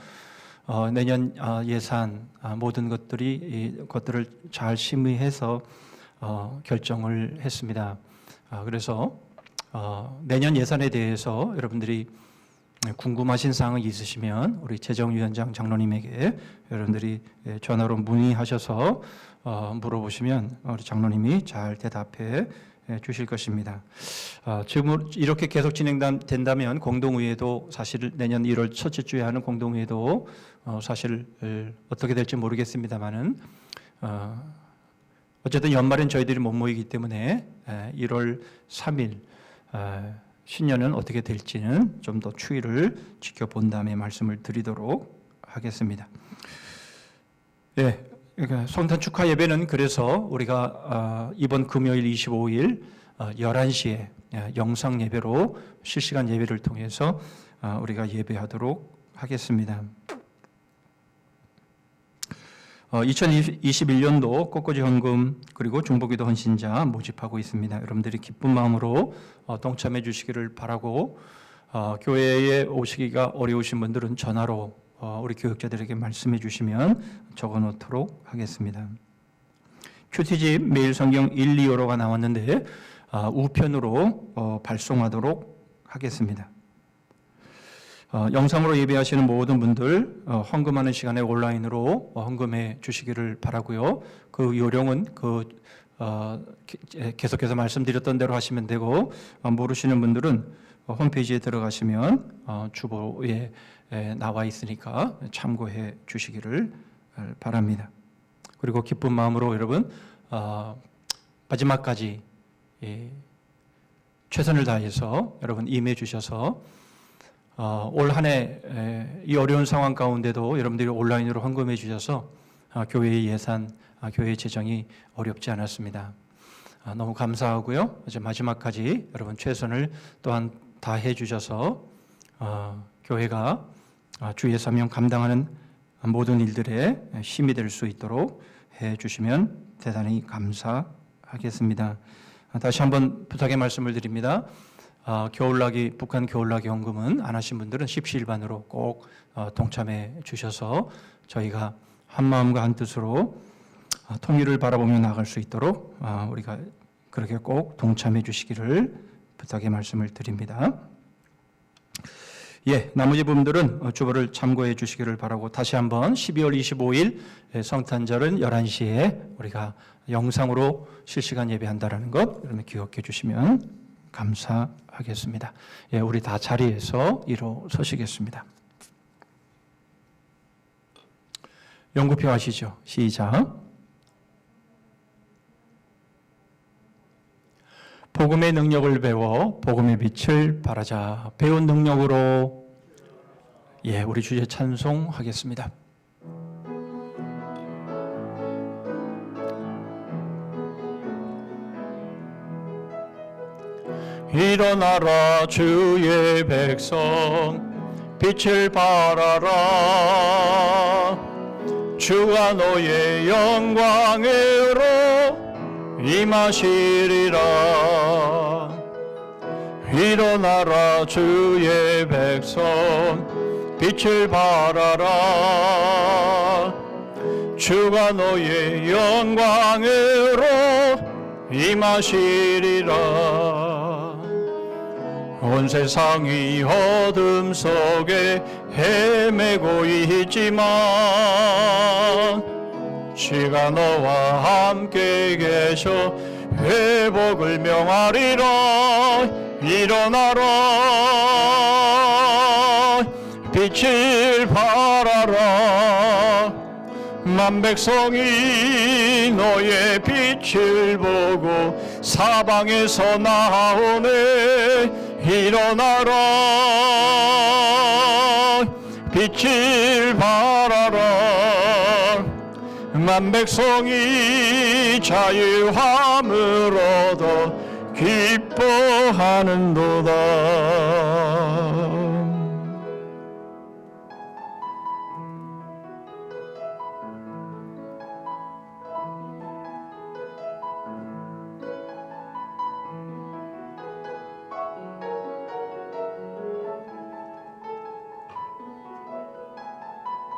내년 예산 모든 것들을 잘 심의해서 결정을 했습니다. 그래서 내년 예산에 대해서 여러분들이 궁금하신 사항이 있으시면 우리 재정위원장 장로님에게 여러분들이 전화로 문의하셔서 물어보시면 우리 장로님이 잘 대답해 주실 것입니다. 지금 이렇게 계속 진행된다면 공동의회도 사실 내년 1월 첫째 주에 하는 공동의회도 사실 어떻게 될지 모르겠습니다만은 어쨌든 연말엔 저희들이 못 모이기 때문에 1월 3일 신년은 어떻게 될지는 좀 더 추이를 지켜본 다음에 말씀을 드리도록 하겠습니다. 네, 그러니까 성탄 축하 예배는 그래서 우리가 이번 금요일 25일 11시에 영상 예배로 실시간 예배를 통해서 우리가 예배하도록 하겠습니다. 2021년도 꽃꽂이 헌금 그리고 중보기도 헌신자 모집하고 있습니다. 여러분들이 기쁜 마음으로 동참해 주시기를 바라고 교회에 오시기가 어려우신 분들은 전화로 우리 교역자들에게 말씀해 주시면 적어 놓도록 하겠습니다. 큐티집 매일 성경 1, 2호로가 나왔는데 우편으로 발송하도록 하겠습니다. 영상으로 예배하시는 모든 분들 헌금하는 시간에 온라인으로 헌금해 주시기를 바라고요. 그 요령은 계속해서 말씀드렸던 대로 하시면 되고 모르시는 분들은 홈페이지에 들어가시면 주보에 나와 있으니까 참고해 주시기를 바랍니다. 그리고 기쁜 마음으로 여러분 마지막까지 최선을 다해서 여러분 임해 주셔서 올 한 해 이 어려운 상황 가운데도 여러분들이 온라인으로 헌금해 주셔서 교회의 예산, 교회의 재정이 어렵지 않았습니다. 너무 감사하고요. 이제 마지막까지 여러분 최선을 또한 다해 주셔서 교회가 주의 사명 감당하는 모든 일들에 힘이 될 수 있도록 해 주시면 대단히 감사하겠습니다. 다시 한번 부탁의 말씀을 드립니다. 북한 겨울나기 헌금은 안 하신 분들은 십시일반으로 꼭 동참해 주셔서 저희가 한 마음과 한 뜻으로 통일을 바라보며 나아갈 수 있도록 우리가 그렇게 꼭 동참해 주시기를 부탁의 말씀을 드립니다. 예, 나머지 부분들은 주보를 참고해 주시기를 바라고 다시 한번 12월 25일 성탄절은 11시에 우리가 영상으로 실시간 예배한다라는 것 여러분 기억해 주시면 감사하겠습니다. 예, 우리 다 자리에서 일어서시겠습니다. 연구표 하시죠. 시작. 복음의 능력을 배워 복음의 빛을 발하자. 배운 능력으로 우리 주의 찬송하겠습니다. 일어나라 주의 백성 빛을 발하라. 주가 너의 영광으로 임하시리라. 일어나라 주의 백성 빛을 발하라. 주가 너의 영광으로 임하시리라. 온 세상이 어둠 속에 헤매고 있지만 주가 너와 함께 계셔 회복을 명하리라. 일어나라 빛을 발하라. 만 백성이 너의 빛을 보고 사방에서 나오네. 일어나라 빛을 발하라. 만 백성이 자유함을 얻어 기뻐하는도다.